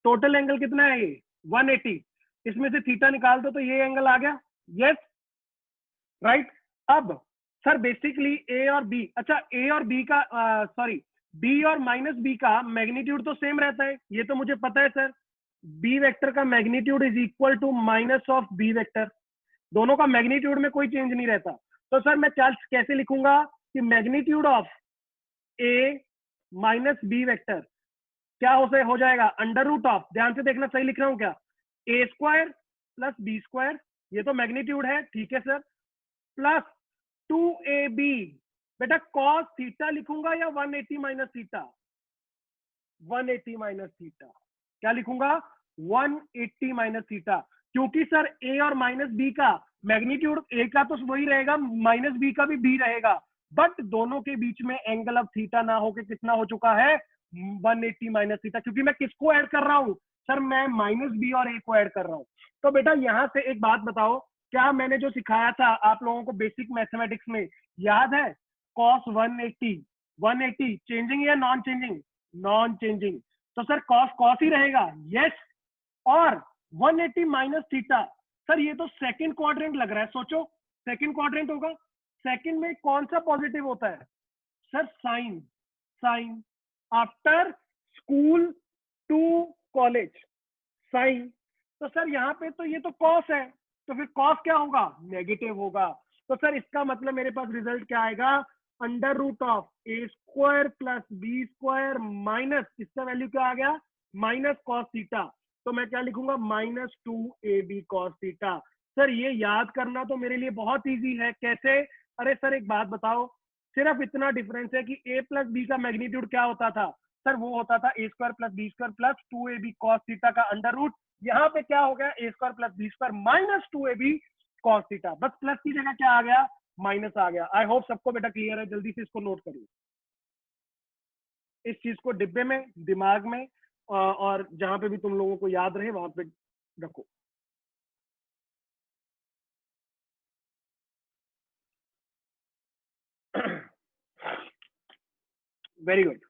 टोटल एंगल कितना है ये? 180। इसमें से थीटा निकाल दो तो ये एंगल आ गया। Yes right. अब सर बेसिकली ए और बी, अच्छा ए और बी का सॉरी बी और माइनस बी का मैग्नीट्यूड तो सेम रहता है, ये तो मुझे पता है सर। बी वेक्टर का magnitude is equal to minus of b vector, दोनों का मैग्नीट्यूड में कोई चेंज नहीं रहता। तो सर मैं कैसे लिखूंगा कि magnitude of a minus b vector क्या हो जाएगा? अंडर रूट ऑफ, ध्यान से देखना सही लिख रहा हूं क्या, ए स्क्वायर प्लस बी स्क्वायर, ये तो मैग्नीट्यूड है, ठीक है सर, प्लस 2ab। बेटा कॉस थीटा लिखूंगा या 180 माइनस थीटा? 180 minus theta. क्या लिखूंगा? 180 माइनस थीटा, क्योंकि सर ए और माइनस बी का मैग्नीट्यूड ए का तो वही रहेगा, माइनस बी का भी बी रहेगा, बट दोनों के बीच में एंगल अब थीटा ना होके कितना हो चुका है? 180 माइनस थीटा, क्योंकि मैं किसको ऐड कर रहा हूं सर? मैं माइनस बी और ए को ऐड कर रहा हूं। तो बेटा यहां से एक बात बताओ, क्या मैंने जो सिखाया था आप लोगों को बेसिक मैथमेटिक्स में याद है? कॉस 180, 180 चेंजिंग या नॉन चेंजिंग? नॉन चेंजिंग, तो सर कॉस कॉस ही रहेगा। यस। और 180 माइनस थीटा, सर ये तो सेकंड क्वाड्रेंट लग रहा है, सोचो सेकंड क्वाड्रेंट होगा, सेकंड में कौन सा पॉजिटिव होता है sir? Sine, sine after school to college, sine. तो सर यहाँ पे तो ये तो कॉस है, तो फिर कॉस क्या होगा? नेगेटिव होगा। तो सर इसका मतलब मेरे पास रिजल्ट क्या आएगा? Under root of a square plus B square minus, इसका वैल्यू क्या आ गया? Minus cos theta. तो मैं क्या लिखूंगा? Minus 2ab cos theta. Sir ये याद करना तो मेरे लिए बहुत इजी है, कैसे? अरे सर एक बात बताओ, सिर्फ इतना डिफरेंस है कि a प्लस बी का मैग्नीट्यूड क्या होता था सर? वो होता था A square plus B square plus 2ab cos theta का अंडर रूट। यहाँ पे क्या हो गया? A square plus B square minus 2ab cos theta, बस प्लस की जगह क्या आ गया? माइनस आ गया। आई होप सबको बेटा क्लियर है, जल्दी से इसको नोट करिए, इस चीज को डिब्बे में, दिमाग में और जहां पे भी तुम लोगों को याद रहे वहां पे रखो। Very good.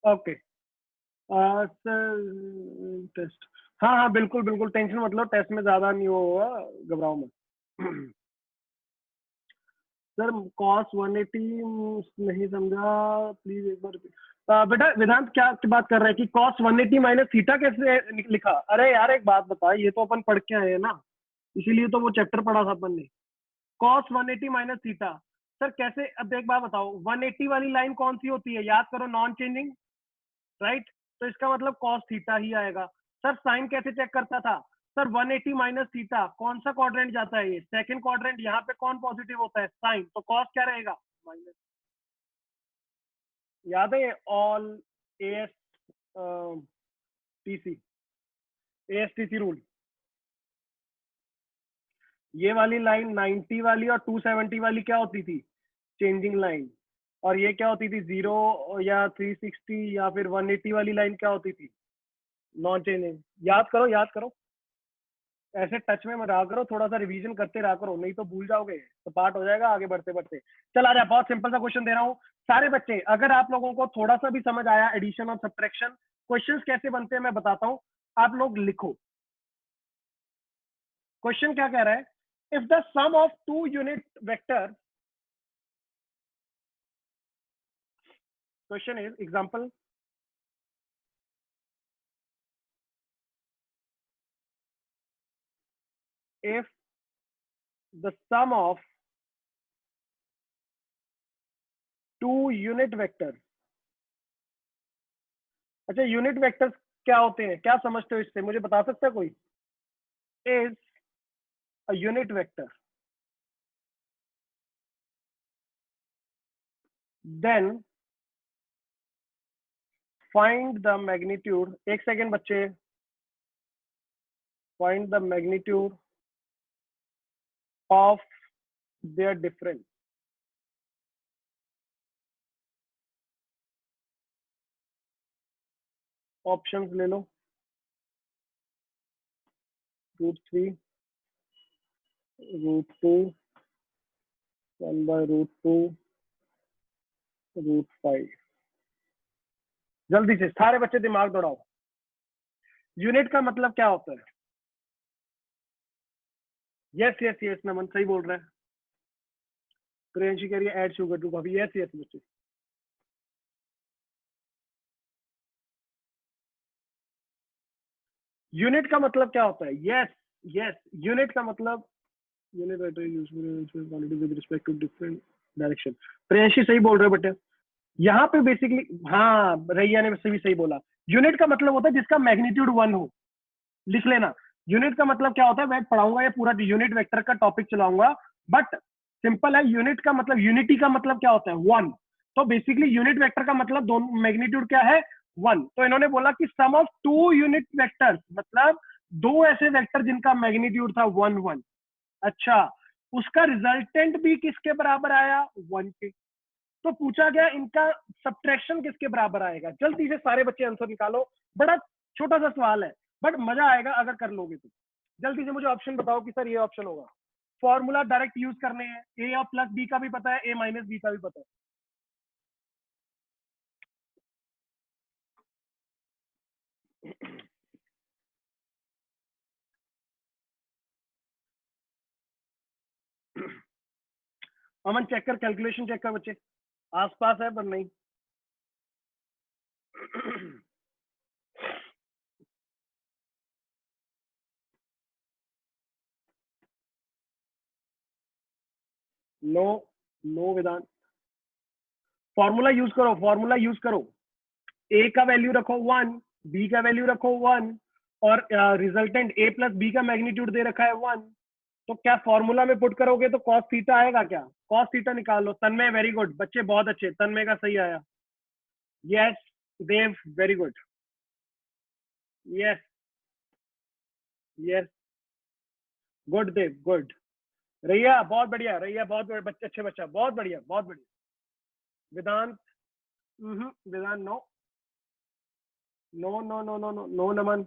Okay sir, test, हाँ हाँ बिल्कुल बिल्कुल, टेंशन मत लो, टेस्ट में ज्यादा नहीं होगा, घबराओ मत। सर कॉस 180 नहीं समझा, प्लीज एक बार। बेटा वेदांत क्या की बात कर रहे हैं कि कॉस 180 माइनस थीटा कैसे लिखा? अरे यार एक बात बता, ये तो अपन पढ़ के आए हैं ना, इसीलिए तो वो चैप्टर पढ़ा था अपन ने। कॉस 180 माइनस थीटा, सर कैसे? अब एक बात बताओ, 180 वाली लाइन कौन सी होती है? याद करो, नॉन चेंजिंग, राइट? तो इसका मतलब कॉस थीटा ही आएगा। सर साइन कैसे चेक करता था? सर 180 माइनस थीटा, कौन सा क्वाड्रेंट जाता है? ये सेकंड क्वाड्रेंट, यहाँ पे कौन पॉजिटिव होता है? साइन, तो कॉस क्या रहेगा? माइनस। याद है ऑल एस टीसी, एएसटीसी रूल। ये वाली लाइन 90 वाली और 270 वाली क्या होती थी? Changing line. और ये क्या होती थी? 0 या 360 या फिर 180 वाली लाइन क्या होती थी? Non changing. याद करो याद करो, ऐसे टच में मत रहा करो, थोड़ा सा रिवीजन करते रहा करो, नहीं तो भूल जाओगे तो पार्ट हो जाएगा आगे बढ़ते बढ़ते। चल आ जा, बहुत सिंपल सा क्वेश्चन दे रहा हूँ सारे बच्चे, अगर आप लोगों को थोड़ा सा भी समझ आया एडिशन और सब्ट्रैक्शन, क्वेश्चंस कैसे बनते हैं मैं बताता हूँ, आप लोग लिखो। क्वेश्चन क्या कह रहा है? If the sum of two unit vector, question is example, if the sum of two unit vectors, अच्छा यूनिट वेक्टर्स क्या होते हैं, क्या समझते हो इससे, मुझे बता सकता है कोई? Is a unit vector then find the magnitude, एक सेकेंड बच्चे, find the magnitude of their difference. Options ले लो, √3, √2, 1/√2, √5। जल्दी से सारे बच्चे दिमाग दौड़ाओ। यूनिट का मतलब क्या होता है? यस यस यस, नमन सही बोल रहा है। प्रियंशी कह रही है add sugar to coffee, yes yes बच्चे। यूनिट का मतलब क्या होता है? यस यस, यूनिट का मतलब unit vector useful quantity with respect to different direction. Priyanshi सही बोल रहे हो बेटे, यहाँ पे बेसिकली, हाँ रैया ने भी सही बोला। यूनिट का मतलब होता है जिसका मैग्नीट्यूड 1 हो, लिख लेना। यूनिट का मतलब क्या होता है, मैं पढ़ाऊंगा ये पूरा यूनिट वेक्टर का टॉपिक चलाऊंगा, बट सिंपल है। यूनिट का मतलब, यूनिटी का मतलब क्या होता है? 1। तो बेसिकली यूनिट वेक्टर का मतलब दोनों मैग्नीट्यूड क्या है? 1। तो इन्होंने बोला कि सम ऑफ टू यूनिट वेक्टर्स, मतलब दो ऐसे वेक्टर जिनका मैग्नीट्यूड था 1 1। अच्छा, उसका रिजल्टेंट भी किसके बराबर आया? 1 के। तो पूछा गया इनका सब्ट्रैक्शन किसके बराबर आएगा? जल्दी से सारे बच्चे आंसर निकालो, बड़ा छोटा सा सवाल है बट मजा आएगा अगर कर लोगे तो। जल्दी से मुझे ऑप्शन बताओ कि सर ये ऑप्शन होगा। फॉर्मूला डायरेक्ट यूज करने हैं, ए और प्लस बी का भी पता है, ए माइनस बी का भी पता है। अमन चेक कर, कैलकुलेशन चेक कर बच्चे, आसपास है पर नहीं। नो नो वेदांत, फॉर्मूला यूज करो, फॉर्मूला यूज करो। ए का वैल्यू रखो 1, बी का वैल्यू रखो 1, और रिजल्टेंट ए प्लस बी का मैग्नीट्यूड दे रखा है 1। तो क्या फॉर्मूला में पुट करोगे तो कॉस थीटा आएगा क्या? कॉस थीटा निकाल लो। तन्मय वेरी गुड, बच्चे बहुत अच्छे, तन्मय का सही आया। Yes Dev very good, yes yes good Dev good. Raiya बहुत बढ़िया, रैया बहुत बढ़िया बच्चे, अच्छे बच्चा, बहुत बढ़िया बहुत बढ़िया। Vedant Vedant no no no no no no no Naman.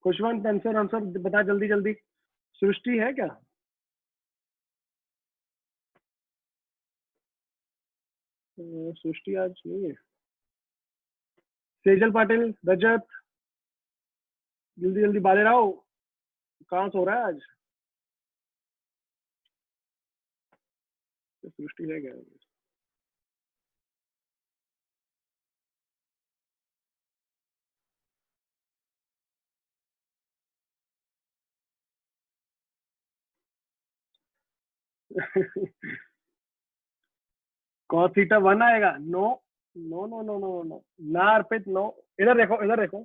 Khushwant answer answer बता जल्दी जल्दी। सृष्टि है क्या? सृष्टि आज नहीं है। सेजल पाटिल, रजत, जल्दी जल्दी बाले राव, कहाँ सो रहा है आज? सृष्टि है क्या? कॉस थीटा 1 आएगा? No no no no no no ना अर्पित, नो। इधर देखो, इधर देखो,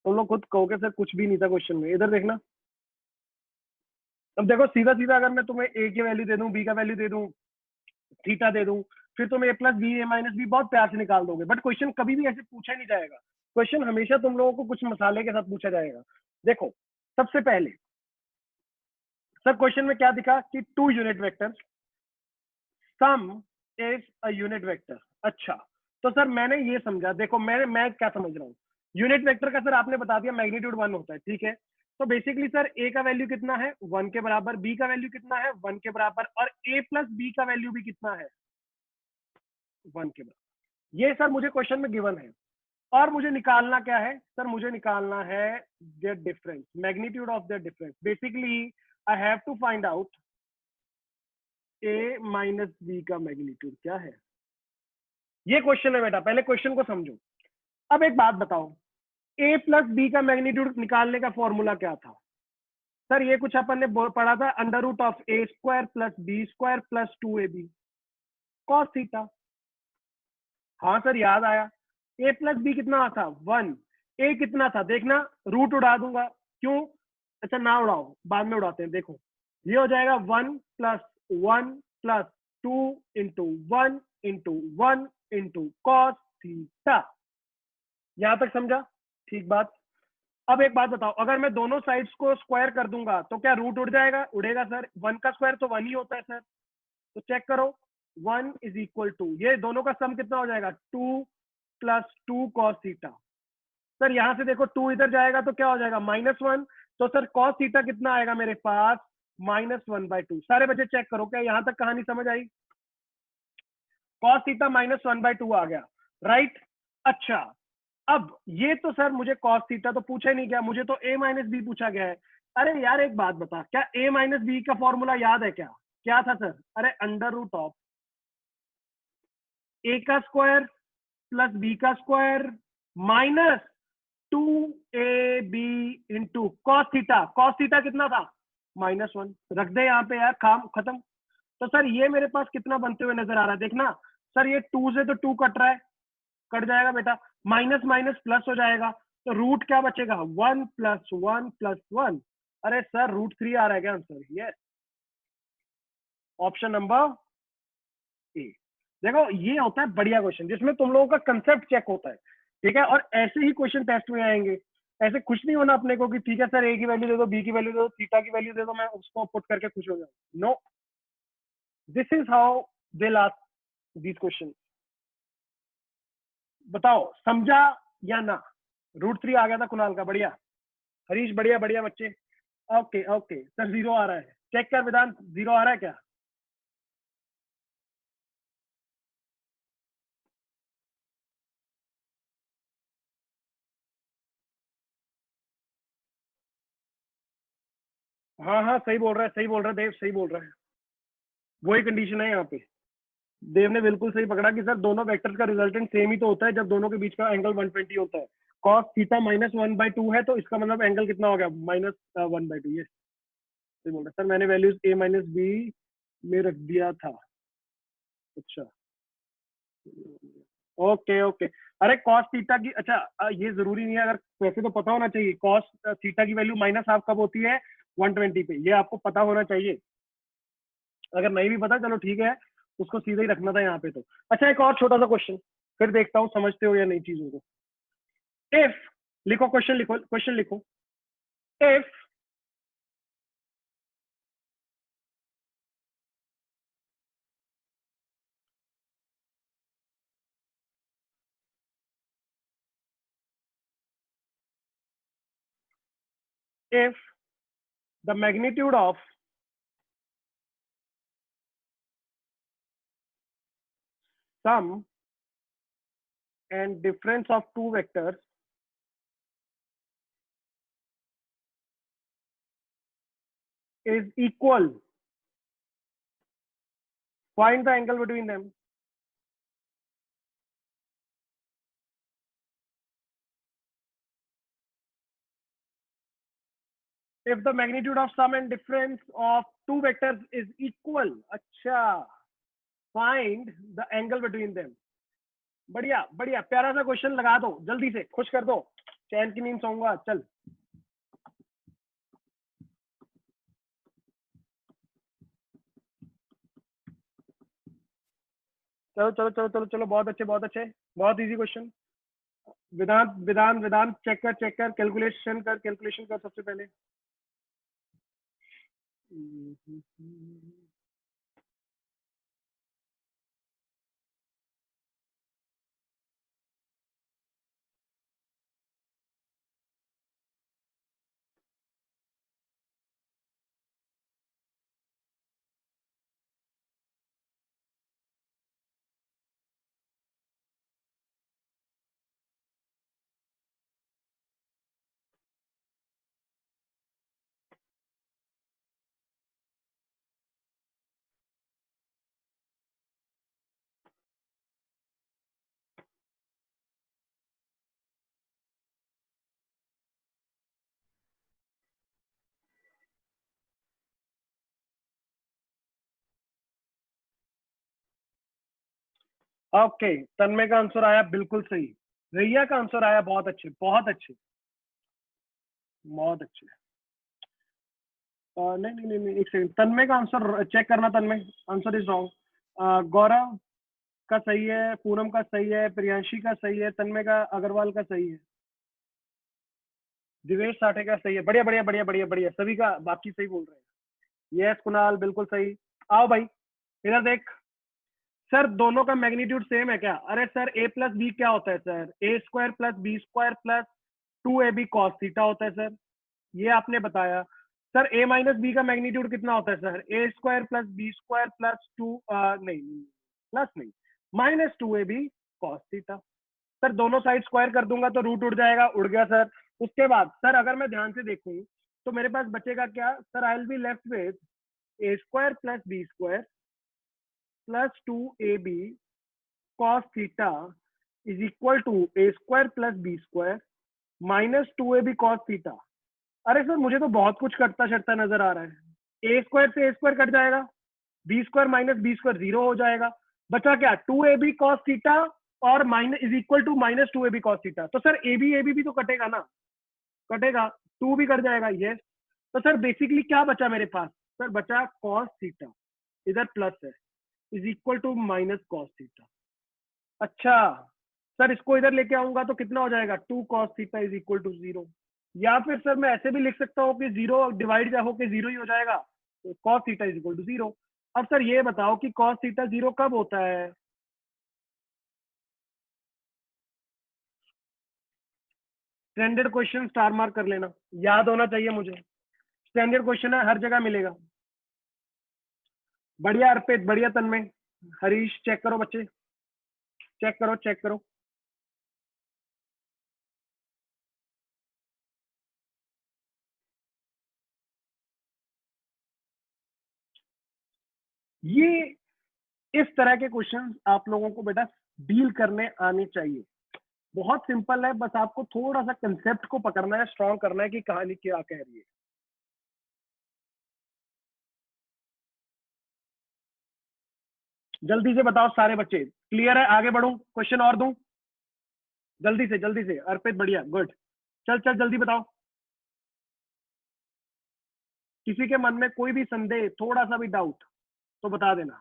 तुम लोग खुद कहोगे सर कुछ भी नहीं था क्वेश्चन में, इधर देखना। अब देखो सीधा सीधा अगर मैं तुम्हें ए की वैल्यू दे दूं, बी का वैल्यू दे दूं, थीटा दे दूं, फिर तुम ए प्लस बी ए माइनस बी बहुत प्यार से निकाल दोगे, बट क्वेश्चन कभी भी ऐसे पूछा नहीं जाएगा। क्वेश्चन हमेशा तुम लोगों को कुछ मसाले के साथ पूछा जाएगा। देखो सबसे पहले सर क्वेश्चन में क्या दिखा कि 2 unit vector, some is a unit vector. अच्छा, तो सर मैंने ये समझा, देखो मैं क्या समझ रहा हूँ, यूनिट वेक्टर का सर आपने बता दिया मैग्नीट्यूड 1 होता है, ठीक है। तो बेसिकली सर ए का वैल्यू कितना है? 1 के बराबर, बी का वैल्यू कितना है? 1 के बराबर, और ए प्लस बी का वैल्यू भी कितना है? 1 के बराबर। ये सर मुझे क्वेश्चन में गिवन है, और मुझे निकालना क्या है सर? मुझे निकालना है their difference, magnitude of their difference. Basically I have to find out a minus B का मैग्नीट्यूड क्या है। ये क्वेश्चन है बेटा, पहले क्वेश्चन को समझो। अब एक बात बताओ, ए प्लस बी का मैग्नीट्यूड निकालने का फॉर्मूला क्या था? सर ये कुछ अपन ने पढ़ा था, under root of a square plus B square plus 2ab cos theta. हाँ सर याद आया। ए प्लस बी कितना था? 1। ए कितना था देखना, रूट उड़ा दूंगा। क्यों? अच्छा ना उड़ाओ, बाद में उड़ाते हैं। देखो ये हो जाएगा 1 plus 1 plus 2 into 1 into 1 into cos theta. यहां तक समझा? ठीक बात। अब एक बात बताओ, अगर मैं दोनों साइड्स को स्क्वायर कर दूंगा तो क्या रूट उड़ जाएगा? उड़ेगा सर, 1 का स्क्वायर तो 1 ही होता है सर। तो चेक करो, 1 इज इक्वल टू, ये दोनों का सम कितना हो जाएगा? 2 प्लस 2 कॉस थीटा। सर यहां से देखो 2 इधर जाएगा तो क्या हो जाएगा? -1। तो सर कॉस थीटा कितना आएगा मेरे पास? -1/2। सारे बच्चे चेक करो, क्या यहां तक कहानी समझ आई? कॉस थीटा -1/2 आ गया, राइट। अच्छा, अब ये तो सर मुझे कॉस थीटा तो पूछा ही नहीं गया, मुझे तो a माइनस बी पूछा गया है। अरे यार एक बात बता, क्या a माइनस बी का फॉर्मूला याद है क्या? क्या था सर? अरे अंडर रूट ऑफ ए का स्क्वायर प्लस बी का square minus 2ab into cos theta. Cos theta कितना था? -1। रख दे यहाँ पे यार, काम खत्म। तो सर ये मेरे पास कितना बनते हुए नजर आ रहा है देखना। सर ये 2 से तो 2 कट रहा है, कट जाएगा बेटा, माइनस माइनस प्लस हो जाएगा, तो रूट क्या बचेगा? 1 प्लस 1 प्लस 1। अरे सर √3 आ रहा है क्या आंसर? ये ऑप्शन नंबर ए। देखो ये होता है बढ़िया क्वेश्चन जिसमें तुम लोगों का कंसेप्ट चेक होता है, ठीक है। और ऐसे ही क्वेश्चन टेस्ट में आएंगे। ऐसे खुश नहीं होना अपने को कि ठीक है सर ए की वैल्यू दे दो, बी की वैल्यू दे दो, थीटा की वैल्यू दे दो, मैं उसको पुट करके खुश हो जाऊं। No, this is how they last this question. बताओ समझा या ना? √3 आ गया था कुणाल का, बढ़िया। हरीश बढ़िया बढ़िया बच्चे। ओके ओके सर, 0 आ रहा है, चेक कर वेदांत, 0 आ रहा है क्या? हाँ हाँ सही बोल रहा है, सही बोल रहा है देव, सही बोल रहा है। वही कंडीशन है यहाँ पे, देव ने बिल्कुल सही पकड़ा कि सर दोनों वेक्टर्स का रिजल्टेंट सेम ही तो होता है जब दोनों के बीच का एंगल 120 होता है। कॉस थीटा -1/2 है, तो इसका मतलब एंगल कितना हो गया? -1/2। ये सही बोल रहा है सर, मैंने वैल्यूज a - b में रख दिया था। अच्छा ओके ओके। अरे कॉस थीटा की, अच्छा ये जरूरी नहीं है, अगर वैसे तो पता होना चाहिए कॉस थीटा की वैल्यू -1/2 कब होती है? 120 पे, ये आपको पता होना चाहिए। अगर नहीं भी पता चलो ठीक है, उसको सीधे ही रखना था यहाँ पे तो। अच्छा एक और छोटा सा क्वेश्चन, फिर देखता हूँ समझते हो या नहीं चीजों को। इफ, लिखो क्वेश्चन, लिखो क्वेश्चन लिखो। If if the magnitude of sum and difference of two vectors is equal, find the angle between them. If the magnitude of sum and difference of two vectors is equal, अच्छा, find the angle between them. बढ़िया बढ़िया, प्यारा सा question लगा दो, जल्दी से खुश कर दो, चैन की नींद सोऊंगा। चल चलो चलो चलो चलो चलो, बहुत अच्छे बहुत अच्छे, बहुत इजी क्वेश्चन। वेदांत वेदांत वेदांत, चेक कर चेक कर, कैलकुलेशन कर, कैलकुलेशन कर सबसे पहले। ओके, तन्मय का आंसर आया बिल्कुल सही, रैया का आंसर आया बहुत अच्छे बहुत अच्छे बहुत अच्छे। नहीं नहीं नहीं नहीं, एक सेकंड, तन्मय का आंसर चेक करना, तन्मय आंसर इज रॉन्ग। गौरव का सही है, पूनम का सही है, प्रियांशी का सही है, तन्मय का, अग्रवाल का सही है, दिवेश साठे का सही है। बढ़िया बढ़िया बढ़िया बढ़िया बढ़िया, सभी का बाकी सही बोल रहे हैं। यस कुणाल बिल्कुल सही। आओ भाई इधर देख, सर दोनों का मैग्नीट्यूड सेम है क्या? अरे सर a प्लस बी क्या होता है sir? A square plus B square plus 2ab cos theta होता है सर, ये आपने बताया। सर a माइनस बी का मैग्नीट्यूड कितना होता है sir? A square plus B square plus नहीं प्लस नहीं, -2ab कॉस थीटा। सर दोनों साइड स्क्वायर कर दूंगा तो रूट उड़ जाएगा, उड़ गया सर। उसके बाद सर अगर मैं ध्यान से देखूं तो मेरे पास बचेगा क्या sir? I will be left with a square plus B square plus 2ab cos theta is equal to a square plus b square minus 2ab cos theta। अरे सर मुझे तो बहुत कुछ कटता शटता नजर आ रहा है। ए स्क्वायर से ए स्क्वायर कट जाएगा, b square minus b square 0 हो जाएगा, बचा क्या? 2ab cos थीटा और minus is equal to -2ab cos theta. तो सर ए बी भी तो कटेगा ना, कटेगा, 2 भी कट जाएगा, यस। तो सर बेसिकली क्या बचा मेरे पास? सर बचा cos थीटा, इधर प्लस है, is equal to minus cos theta. अच्छा सर इसको इधर लेके आऊंगा तो कितना हो जाएगा? 2 cos theta is equal to 0। या फिर सर मैं ऐसे भी लिख सकता हूँ कि 0 डिवाइड होके 0 ही हो जाएगा, तो cos theta is equal to 0। अब सर ये बताओ कि cos थीटा 0 कब होता है? स्टैंडर्ड क्वेश्चन स्टार मार्क कर लेना, याद होना चाहिए मुझे। स्टैंडर्ड क्वेश्चन है, हर जगह मिलेगा। बढ़िया अर्पित, बढ़िया तन्मय, हरीश, चेक करो बच्चे, चेक करो चेक करो। ये इस तरह के क्वेश्चन आप लोगों को बेटा डील करने आने चाहिए। बहुत सिंपल है, बस आपको थोड़ा सा कंसेप्ट को पकड़ना है, स्ट्रॉन्ग करना है कि कहानी क्या कह रही है। जल्दी से बताओ सारे बच्चे, क्लियर है? आगे बढ़ूं, क्वेश्चन और दूं? जल्दी से अर्पित, बढ़िया, गुड। चल चल जल्दी बताओ। किसी के मन में कोई भी संदेह, थोड़ा सा भी डाउट तो बता देना।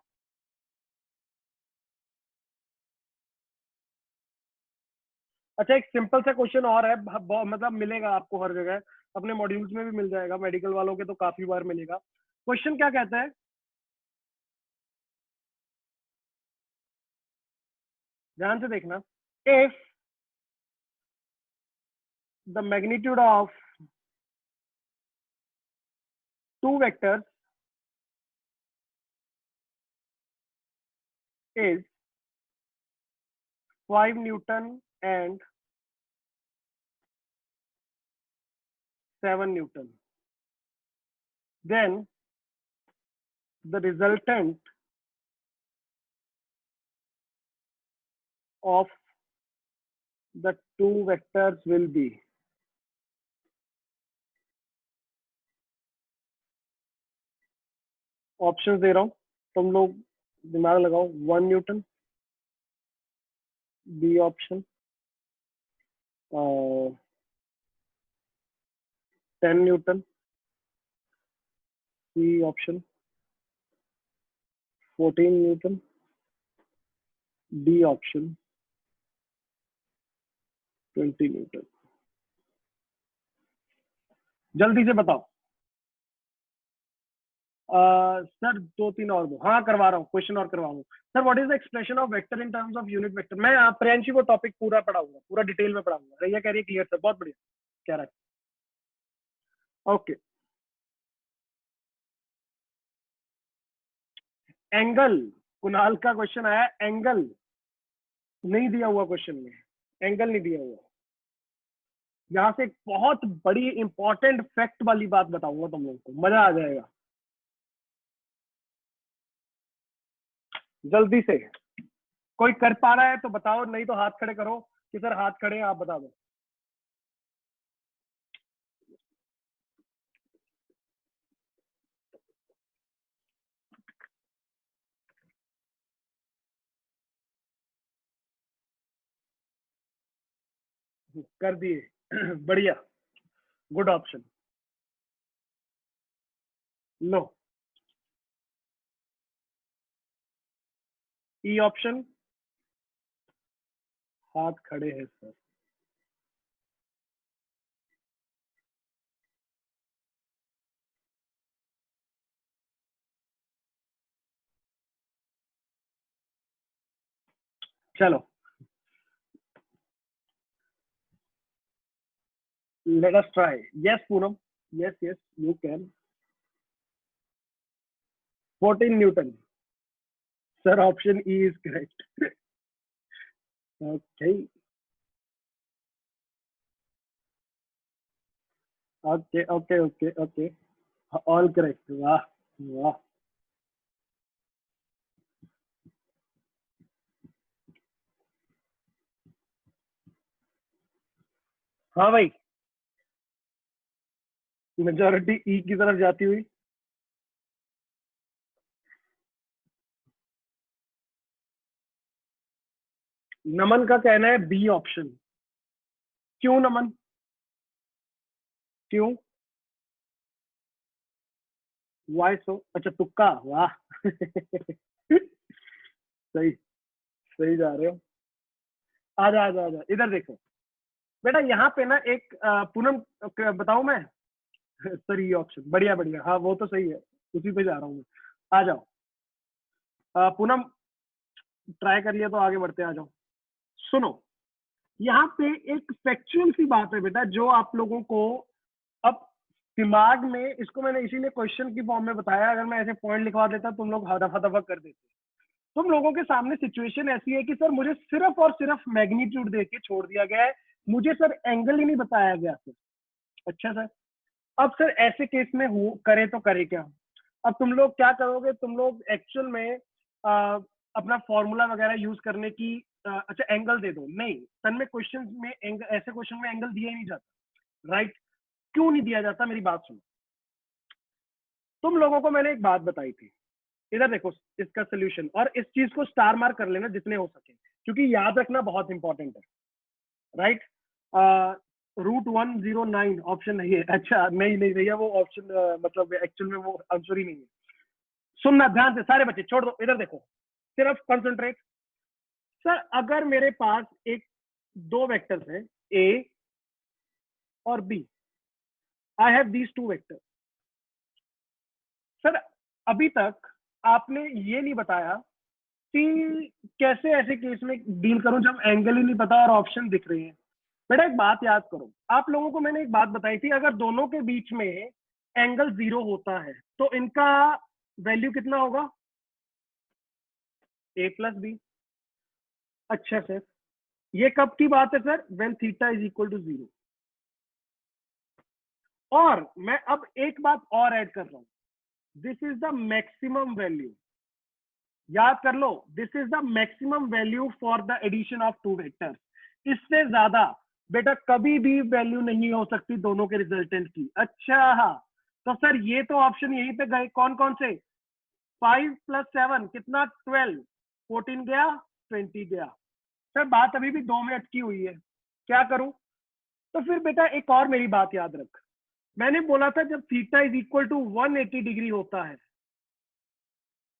अच्छा, एक सिंपल सा क्वेश्चन और है, मतलब मिलेगा आपको हर जगह, अपने मॉड्यूल्स में भी मिल जाएगा, मेडिकल वालों के तो काफी बार मिलेगा। क्वेश्चन क्या कहता है, ध्यान से देखना। If the magnitude of two vectors is 5 Newton and 7 Newton, then the resultant of the two vectors will be, option दे रहा हूं, तुम लोग दिमाग लगाओ। 1 Newton, B option 10 Newton, C option 14 Newton, D option 20 Newton। जल्दी से बताओ। सर 2-3 और दो, हाँ करवा रहा हूँ, क्वेश्चन और करवा रहा हूँ। Sir what is the expression of vector in terms of unit vector? मैं प्रियांशी को टॉपिक पूरा पढ़ाऊंगा, पूरा डिटेल में पढ़ाऊंगा। रैया कह रही है क्लियर सर, बहुत बढ़िया कह रहा है। ओके, एंगल, कुणाल का क्वेश्चन आया, एंगल नहीं दिया हुआ क्वेश्चन में, एंगल नहीं दिया हुआ। यहां से एक बहुत बड़ी इंपॉर्टेंट फैक्ट वाली बात बताऊंगा तुम लोगों को, मजा आ जाएगा। जल्दी से कोई कर पा रहा है तो बताओ, नहीं तो हाथ खड़े करो कि सर हाथ खड़े हैं, आप बता दो। कर दिए बढ़िया, गुड ऑप्शन। लो, ई ऑप्शन, हाथ खड़े हैं सर। चलो let us try. Yes Poonam, yes yes you can. 14 Newton, sir option E is correct. Okay okay okay okay okay, all correct, वाह वाह। हाँ भाई, मेजोरिटी ई की तरफ जाती हुई। नमन का कहना है बी ऑप्शन। क्यों नमन, क्यों? वाई सो, अच्छा तुक्का, वाह सही, सही जा रहे हो। आजा आजा आजा, इधर देखो बेटा, यहाँ पे ना एक पूनम, बताऊं मैं सर ये ऑप्शन, बढ़िया बढ़िया, हाँ वो तो सही है, उसी पे जा रहा हूँ मैं। आ जाओ पूनम, ट्राई कर लिया तो आगे बढ़ते, आ जाओ। सुनो, यहाँ पे एक फैक्चुअल सी बात है बेटा, जो आप लोगों को अब दिमाग में, इसको मैंने इसीलिए क्वेश्चन की फॉर्म में बताया, अगर मैं ऐसे पॉइंट लिखवा देता तुम लोग दफा दफा कर देते। तुम लोगों के सामने सिचुएशन ऐसी है कि सर मुझे सिर्फ और सिर्फ मैग्नीट्यूड दे के छोड़ दिया गया है, मुझे सर एंगल ही नहीं बताया गया सर। अच्छा सर, अब सर ऐसे केस में हो करे तो करे क्या? अब तुम लोग क्या करोगे, तुम लोग एक्चुअल में अपना फॉर्मूला वगैरह यूज करने की अच्छा एंगल दे दो, नहीं सन में क्वेश्चन में एंगल, ऐसे क्वेश्चन में एंगल दिया ही नहीं जाता, राइट? क्यों नहीं दिया जाता, मेरी बात सुनो। तुम लोगों को मैंने एक बात बताई थी, इधर देखो इसका सोल्यूशन, और इस चीज को स्टार मार्क कर लेना जितने हो सके, क्योंकि याद रखना बहुत इंपॉर्टेंट है, राइट? √109 ऑप्शन नहीं है। अच्छा नहीं नहीं भैया, वो ऑप्शन मतलब एक्चुअल में वो आंसर ही नहीं है। सुनना ध्यान से सारे बच्चे, छोड़ दो, इधर देखो, सिर्फ कंसंट्रेट। सर अगर मेरे पास एक दो वेक्टर्स हैं, ए और b, I have these two vector. Sir अभी तक आपने ये नहीं बताया कि कैसे ऐसे केस में डील करूं जब एंगल ही नहीं पता और ऑप्शन दिख रहे हैं। बेटा एक बात याद करो, आप लोगों को मैंने एक बात बताई थी, अगर दोनों के बीच में एंगल 0 होता है तो इनका वैल्यू कितना होगा? a plus b. अच्छा सर, ये कब की बात है sir? When theta is equal to 0। और मैं अब एक बात और ऐड कर रहा हूं, this is the maximum value, याद कर लो, this is the maximum value for the addition of two vectors. इससे ज्यादा बेटा कभी भी वैल्यू नहीं हो सकती दोनों के रिजल्टेंट की। अच्छा हाँ, तो सर ये तो ऑप्शन यहीं पे गए, कौन कौन से? 5 + 7 कितना? 12, 14 गया, 20 गया। सर बात अभी भी 2 में अटकी हुई है, क्या करूं? तो फिर बेटा एक और मेरी बात याद रख, मैंने बोला था जब theta is equal to 180 degree होता है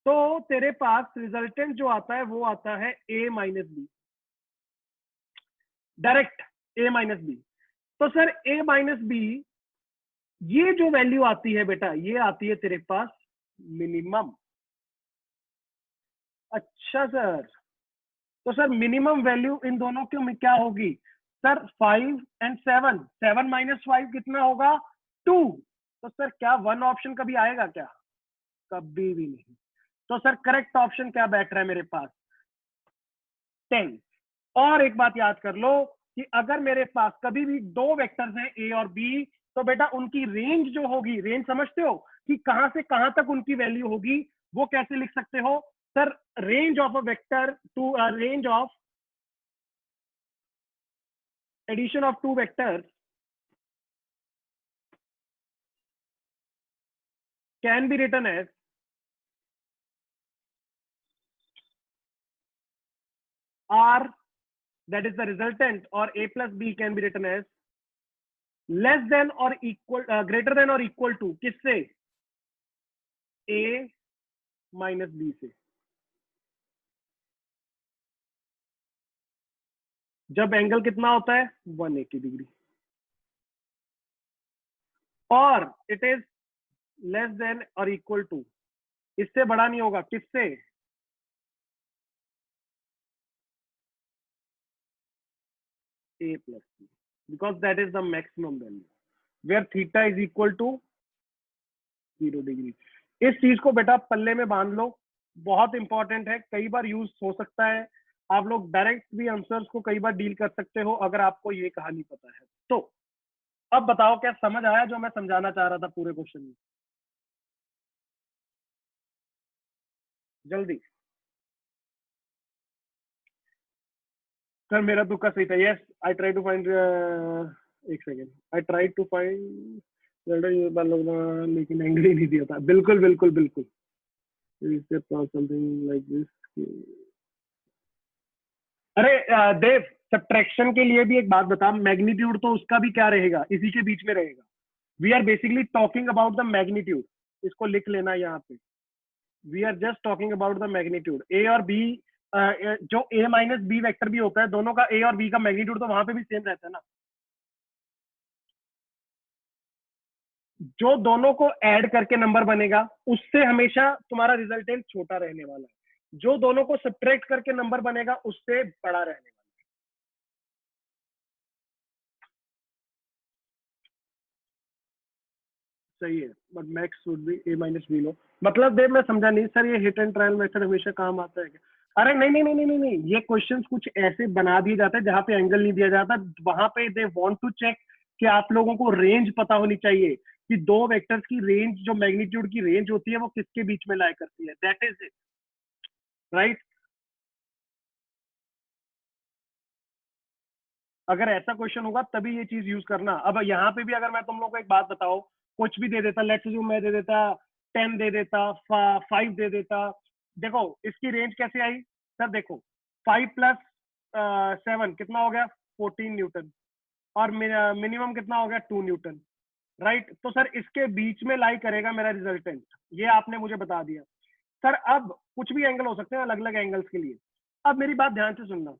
तो तेरे पास रिजल्टेंट जो आता है वो आता है a minus b, direct a minus b. तो सर a माइनस बी, ये जो वैल्यू आती है बेटा, ये आती है तेरे पास मिनिमम। अच्छा सर, तो सर मिनिमम वैल्यू इन दोनों के में क्या होगी? सर 5 और 7, 7 - 5 कितना होगा? 2। तो सर क्या वन ऑप्शन कभी आएगा क्या? कभी भी नहीं। तो सर करेक्ट ऑप्शन क्या बैठ रहा है मेरे पास? 10। और एक बात याद कर लो कि अगर मेरे पास कभी भी दो वेक्टर्स हैं ए और बी, तो बेटा उनकी रेंज जो होगी, रेंज समझते हो कि कहां से कहां तक उनकी वैल्यू होगी, वो कैसे लिख सकते हो? Sir range of a vector to range of addition of two vectors can be written as R, that is the resultant, or A plus B can be written as less than or equal, greater than or equal to किससे? A minus B से। जब angle कितना होता है? 180 degree. और it is less than और equal to, इससे बड़ा नहीं होगा, किससे? A plus B, because that is the maximum value where theta is equal to 0 degree. इस चीज को बेटा पल्ले में बांध लो, बहुत इंपॉर्टेंट है, कई बार यूज हो सकता है, आप लोग डायरेक्ट भी आंसर्स को कई बार डील कर सकते हो अगर आपको ये कहानी पता है तो। अब बताओ क्या समझ आया जो मैं समझाना चाह रहा था पूरे क्वेश्चन में? जल्दी। सर मेरा तुक्का सही था, yes I try to find, एक second, I try to find, लेकिन एंगल ही नहीं दिया था। बिल्कुल बिल्कुल बिल्कुल, समथिंग लाइक दिस। अरे देव, सब्ट्रैक्शन के लिए भी एक बात बता, मैग्नीट्यूड तो उसका भी क्या रहेगा, इसी के बीच में रहेगा। We are basically talking about the magnitude, इसको लिख लेना यहाँ पे, we are just talking about the magnitude. A और बी, जो a माइनस बी वेक्टर भी होता है, दोनों का a और b का मैग्नीट्यूड तो वहां पे भी सेम रहता है ना। जो दोनों को ऐड करके नंबर बनेगा उससे हमेशा तुम्हारा रिजल्टेंट छोटा रहने वाला है, जो दोनों को सब्ट्रैक्ट करके नंबर बनेगा उससे बड़ा रहने वाला है। सही है, but max would be A minus B लो। मतलब देव मैं समझा नहीं सर, ये हिट एंड ट्रायल मेथड हमेशा काम आता है क्या? अरे नहीं नहीं नहीं नहीं नहीं नहीं, ये क्वेश्चंस कुछ ऐसे बना दिए जाते हैं जहां पे एंगल नहीं दिया जाता, वहां पे दे वांट टू चेक कि आप लोगों को रेंज पता होनी चाहिए कि दो वेक्टर्स की रेंज, जो मैग्नीट्यूड की रेंज होती है वो किसके बीच में लाई करती है, दैट इज इट, राइट। अगर ऐसा क्वेश्चन होगा तभी ये चीज यूज करना। अब यहाँ पे भी अगर मैं तुम लोग को एक बात बताओ, कुछ भी दे देता, लेट्स अज्यूम मैं दे देता 10 दे देता, 5 दे देता, देखो इसकी रेंज कैसे आई सर, देखो 5 प्लस 7 कितना हो गया, 14 न्यूटन, और मिनिमम कितना हो गया, 2 न्यूटन, राइट। तो सर इसके बीच में लाई करेगा मेरा रिजल्टेंट, ये आपने मुझे बता दिया। सर अब कुछ भी एंगल हो सकते हैं अलग अलग एंगल्स के लिए। अब मेरी बात ध्यान से सुनना,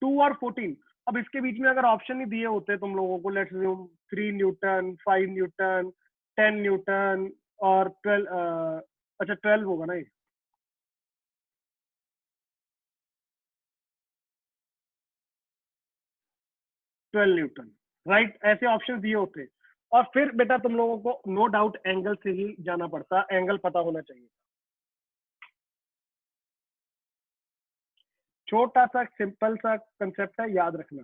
2 और 14, अब इसके बीच में अगर ऑप्शन ही दिए होते तुम लोगों को, let's assume 3 Newton, 5 Newton, 10 Newton और 12, अच्छा 12 होगा ना ये, 12 न्यूटन, राइट, ऐसे ऑप्शन दिए होते। और फिर बेटा तुम लोगों को नो डाउट एंगल से ही जाना पड़ता, एंगल पता होना चाहिए। छोटा सा सिंपल सा कंसेप्ट है, याद रखना।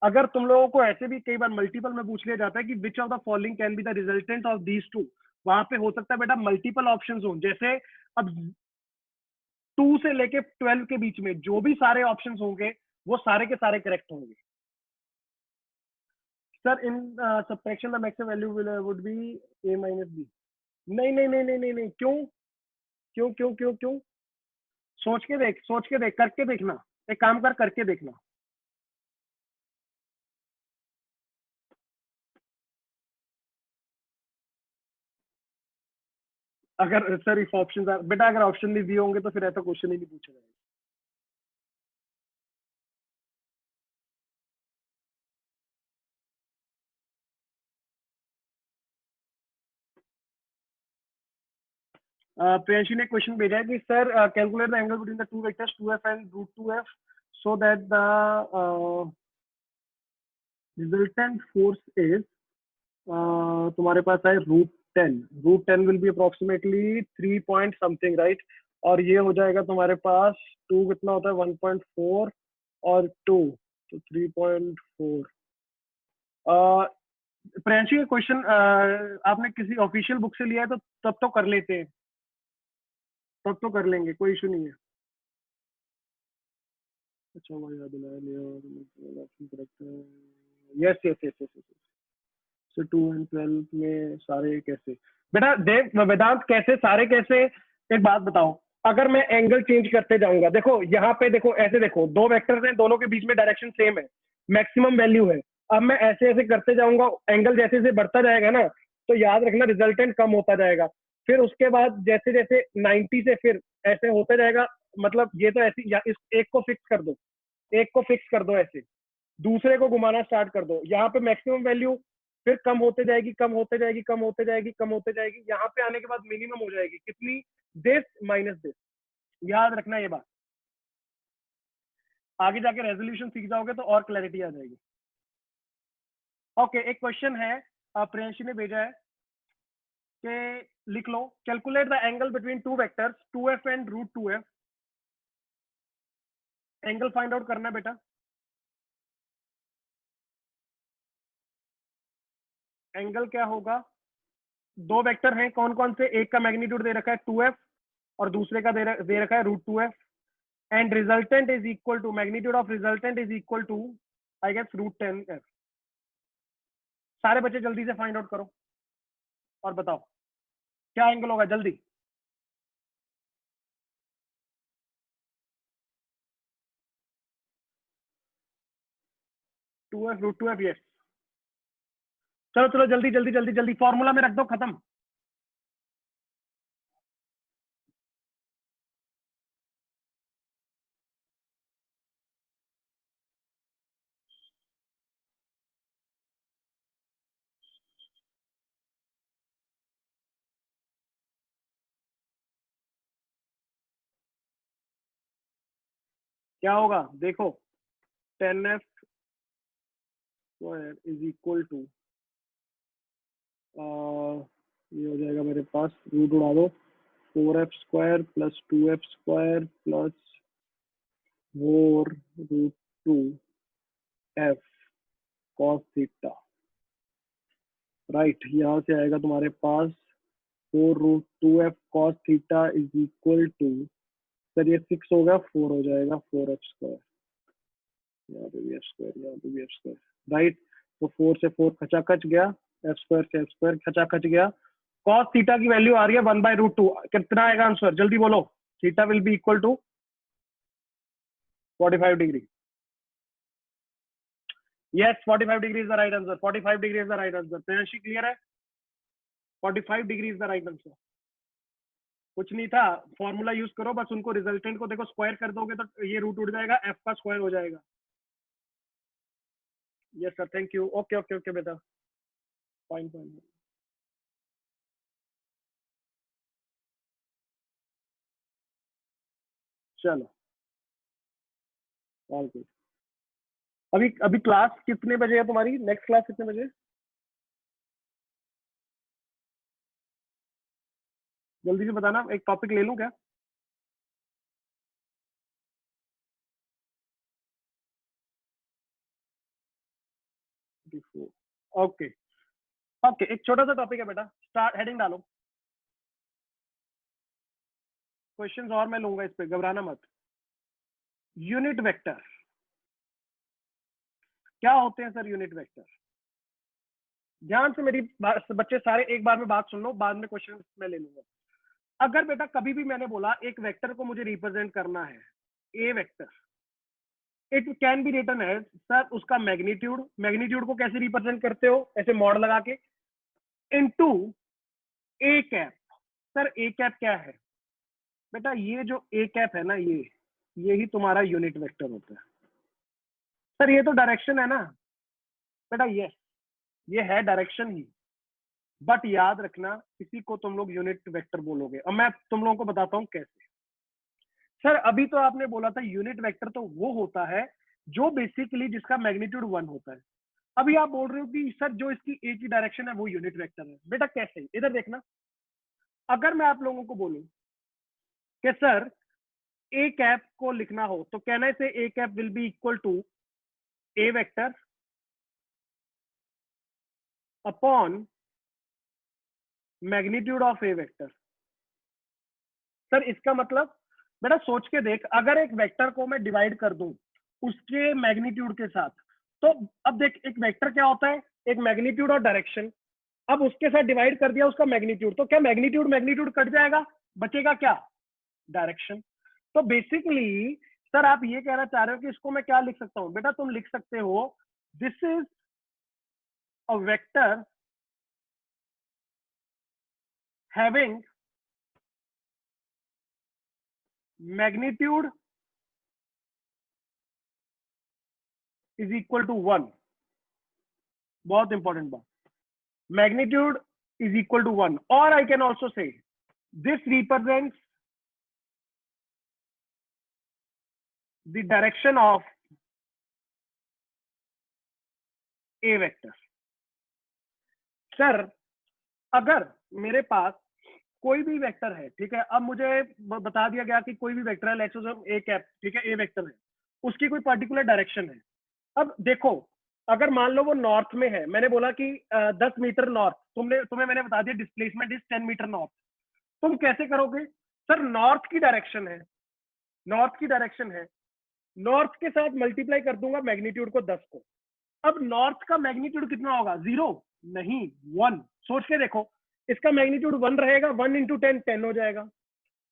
अगर तुम लोगों को ऐसे भी कई बार मल्टीपल में पूछ लिया जाता है कि which of the following can be the resultant of these two, वहां पे हो सकता है बेटा मल्टीपल ऑप्शंस हो, जैसे अब 2 से लेके 12 के बीच में जो भी सारे ऑप्शंस होंगे वो सारे के सारे करेक्ट होंगे। Sir in subtraction the maximum value would be A minus b. नहीं नहीं नहीं नहीं नहीं नहीं, क्यों क्यों क्यों क्यों क्यों? सोच के देख, सोच के देख, करके देखना, एक काम कर, करके देखना। अगर सर इफ ऑप्शन बेटा, अगर ऑप्शन नहीं दिए होंगे तो फिर ऐसा क्वेश्चन ही नहीं पूछा जाएगा। प्रियंशी ने क्वेश्चन भेजा है कि sir calculate the angle between the two vectors 2f and √2f so that the resultant force is, तुम्हारे पास है √10, √10 will be approximately 3 point something, right. और ये हो जाएगा तुम्हारे पास, टू कितना होता है, 1.4 और 2, तो 3.4। प्रियंशी का क्वेश्चन आपने किसी ऑफिशियल बुक से लिया है तो तब तो कर लेते हैं, तब तो कर लेंगे, कोई इशू नहीं है। अच्छा हुआ याद दिलाया, लियो ऑप्शन करेक्ट है। Yes yes yes yes yes. So 2 and 12 में सारे कैसे, बेटा देख वेदांत, कैसे सारे कैसे, एक बात बताओ। अगर मैं एंगल चेंज करते जाऊंगा, देखो यहाँ पे देखो, ऐसे देखो, दो वेक्टर्स हैं, दोनों के बीच में डायरेक्शन सेम है, मैक्सिमम वैल्यू है। अब मैं ऐसे ऐसे करते जाऊंगा, एंगल जैसे जैसे बढ़ता जाएगा ना, तो याद रखना रिजल्टेंट कम होता जाएगा। फिर उसके बाद जैसे जैसे 90 से फिर ऐसे होता जाएगा, मतलब ये तो ऐसी, या इस एक को फिक्स कर दो, एक को फिक्स कर दो ऐसे, दूसरे को घुमाना स्टार्ट कर दो, यहाँ पे मैक्सिमम वैल्यू फिर कम होते जाएगी, कम होते जाएगी, कम होते जाएगी, कम होते जाएगी, यहाँ पे आने के बाद मिनिमम हो जाएगी कितनी, दिस माइनस दिस। याद रखना ये बात, आगे जाके रेजोल्यूशन सीख जाओगे तो और क्लैरिटी आ जाएगी। ओके, एक क्वेश्चन है, प्रियंशी ने भेजा है कि लिख लो, calculate the angle between two vectors 2f and √2f। Angle find out करना है बेटा। एंगल क्या होगा, दो वेक्टर हैं, कौन कौन से, एक का मैग्नीट्यूड दे रखा है 2f और दूसरे का दे रखा है √2f, and resultant is equal to, magnitude of resultant is equal to I guess √10f। सारे बच्चे जल्दी से फाइंड आउट करो और बताओ क्या एंगल होगा, जल्दी। 2f √2f, yes. चलो चलो जल्दी जल्दी जल्दी जल्दी, फॉर्मूला में रख दो, खत्म। क्या होगा देखो, 10f square is equal to, ये हो जाएगा मेरे पास, रूट उड़ा दो, 4f square plus 2f square plus 4√2f cos theta, right. यहाँ से आएगा तुम्हारे पास 4√2f cos theta is equal to, sir ये 6 होगा, 4 हो जाएगा, 4f स्क्वायर, यहाँ पे भी f स्क्वायर, यहाँ पे भी f स्क्वायर, राइट। तो 4 से 4 खचाखच गया, f स्क्वायर से f स्क्वायर खचाखच गया। cos थीटा की वैल्यू आ रही है 1/√2, कितना आएगा आंसर, जल्दी बोलो। Theta will be equal to 45 degree. Yes, 45 degree is the right answer. 45 degree is the right answer. Priyanshi clear है? 45 degree is the right answer. कुछ नहीं था, फॉर्मूला यूज करो बस, उनको रिजल्टेंट को देखो, स्क्वायर कर दोगे तो ये रूट उड़ जाएगा, एफ का स्क्वायर हो जाएगा। Yes sir, thank you. Okay okay okay बेटा, फाइन फाइन। चलो ऑल गुड। अभी अभी क्लास कितने बजे है तुम्हारी, नेक्स्ट क्लास कितने बजे? जल्दी से बताना, एक टॉपिक ले लूं क्या? ओके ओके, एक छोटा सा टॉपिक है बेटा, स्टार्ट, हेडिंग डालो। क्वेश्चंस और मैं लूंगा इस पे, घबराना मत। यूनिट वेक्टर क्या होते हैं सर? यूनिट वेक्टर, ध्यान से मेरी बच्चे सारे एक बार में बात सुन लो, बाद में क्वेश्चन मैं ले लूंगा। अगर बेटा कभी भी मैंने बोला एक वेक्टर को मुझे रिप्रेजेंट करना है, A vector, it can be written as, sir उसका मैग्नीट्यूड, मैग्नीट्यूड को कैसे रिप्रेजेंट करते हो, ऐसे मॉड लगा के, into A cap. Sir A cap क्या है बेटा? ये जो ए कैप है ना, ये ही तुम्हारा यूनिट वेक्टर होता है। सर ये तो डायरेक्शन है ना बेटा, ये है डायरेक्शन ही, बट याद रखना इसी को तुम लोग यूनिट वेक्टर बोलोगे। अब मैं तुम लोगों को बताता हूं कैसे। सर अभी तो आपने बोला था यूनिट वेक्टर तो वो होता है जो बेसिकली जिसका मैग्नीट्यूड 1 होता है। अभी आप बोल रहे हो कि सर जो इसकी ए की डायरेक्शन है वो यूनिट वेक्टर है। बेटा कैसे, इधर देखना, अगर मैं आप लोगों को बोलूं कि सर ए कैप को लिखना हो तो कहने से A cap will be equal to A vector upon magnitude of A vector. Sir इसका मतलब बेटा सोच के देख, अगर एक वेक्टर को मैं डिवाइड कर दूं उसके मैग्नीट्यूड के साथ, तो अब देख एक वेक्टर क्या होता है, एक मैग्नीट्यूड और डायरेक्शन। अब उसके साथ डिवाइड कर दिया उसका मैग्नीट्यूड, तो क्या मैग्नीट्यूड मैग्नीट्यूड कट जाएगा, बचेगा क्या, डायरेक्शन। तो बेसिकली सर आप ये कहना चाह रहे हो कि इसको मैं क्या लिख सकता हूं? बेटा तुम लिख सकते हो this is a vector having magnitude is equal to 1। बहुत इंपॉर्टेंट बात, magnitude is equal to 1, or I can also say this represents the direction of a vector। Sir अगर मेरे पास कोई भी वेक्टर है, ठीक है, अब मुझे बता दिया गया कि कोई भी वेक्टर है, लेट्स सपोज ए कैप, ठीक है, ए वेक्टर है, उसकी कोई पर्टिकुलर डायरेक्शन है। अब देखो अगर मान लो वो नॉर्थ में है, मैंने बोला कि 10 मीटर नॉर्थ, तुम्हें मैंने बता दिया डिस्प्लेसमेंट इज 10 मीटर नॉर्थ, तुम कैसे करोगे? सर नॉर्थ की डायरेक्शन है, नॉर्थ की डायरेक्शन है, नॉर्थ के साथ मल्टीप्लाई कर दूंगा मैग्नीट्यूड को 10 को। अब नॉर्थ का मैग्नीट्यूड कितना होगा, 0 नहीं 1। सोच के देखो, इसका मैग्नीट्यूड 1 रहेगा, 1 इंटू 10 10 हो जाएगा।